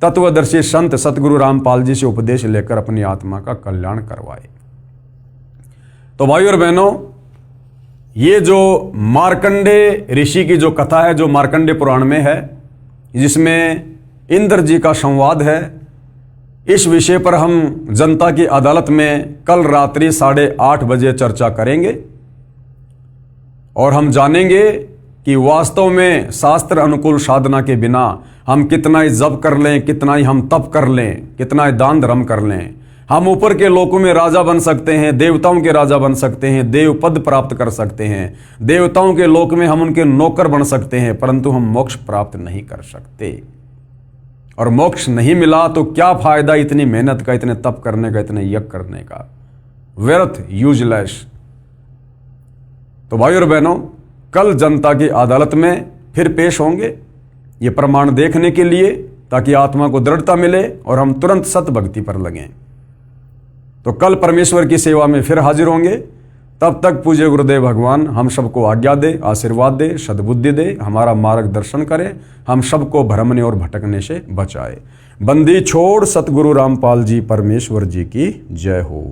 तत्वदर्शी संत सतगुरु रामपाल जी से उपदेश लेकर अपनी आत्मा का कल्याण करवाए। तो भाई और बहनों, ये जो मार्कंडे ऋषि की जो कथा है, जो मार्कंडे पुराण में है, जिसमें इंद्र जी का संवाद है, इस विषय पर हम जनता की अदालत में कल रात्रि 8:30 बजे चर्चा करेंगे, और हम जानेंगे कि वास्तव में शास्त्र अनुकूल साधना के बिना हम कितना ही जप कर लें, कितना ही हम तप कर लें, कितना ही दान धर्म कर लें, हम ऊपर के लोकों में राजा बन सकते हैं, देवताओं के राजा बन सकते हैं, देव पद प्राप्त कर सकते हैं, देवताओं के लोक में हम उनके नौकर बन सकते हैं, परंतु हम मोक्ष प्राप्त नहीं कर सकते। और मोक्ष नहीं मिला तो क्या फायदा इतनी मेहनत का, इतने तप करने का, इतने यज्ञ करने का, व्यर्थ, यूजलेस। तो भाई और बहनों, कल जनता की अदालत में फिर पेश होंगे ये प्रमाण देखने के लिए, ताकि आत्मा को दृढ़ता मिले और हम तुरंत सत भक्ति पर लगें। तो कल परमेश्वर की सेवा में फिर हाजिर होंगे। तब तक पूज्य गुरुदेव भगवान हम सबको आज्ञा दे, आशीर्वाद दे, सद्बुद्धि दे, हमारा मार्गदर्शन करे, हम सबको भ्रमने और भटकने से बचाए। बंदी छोड़ सतगुरु रामपाल जी परमेश्वर जी की जय हो।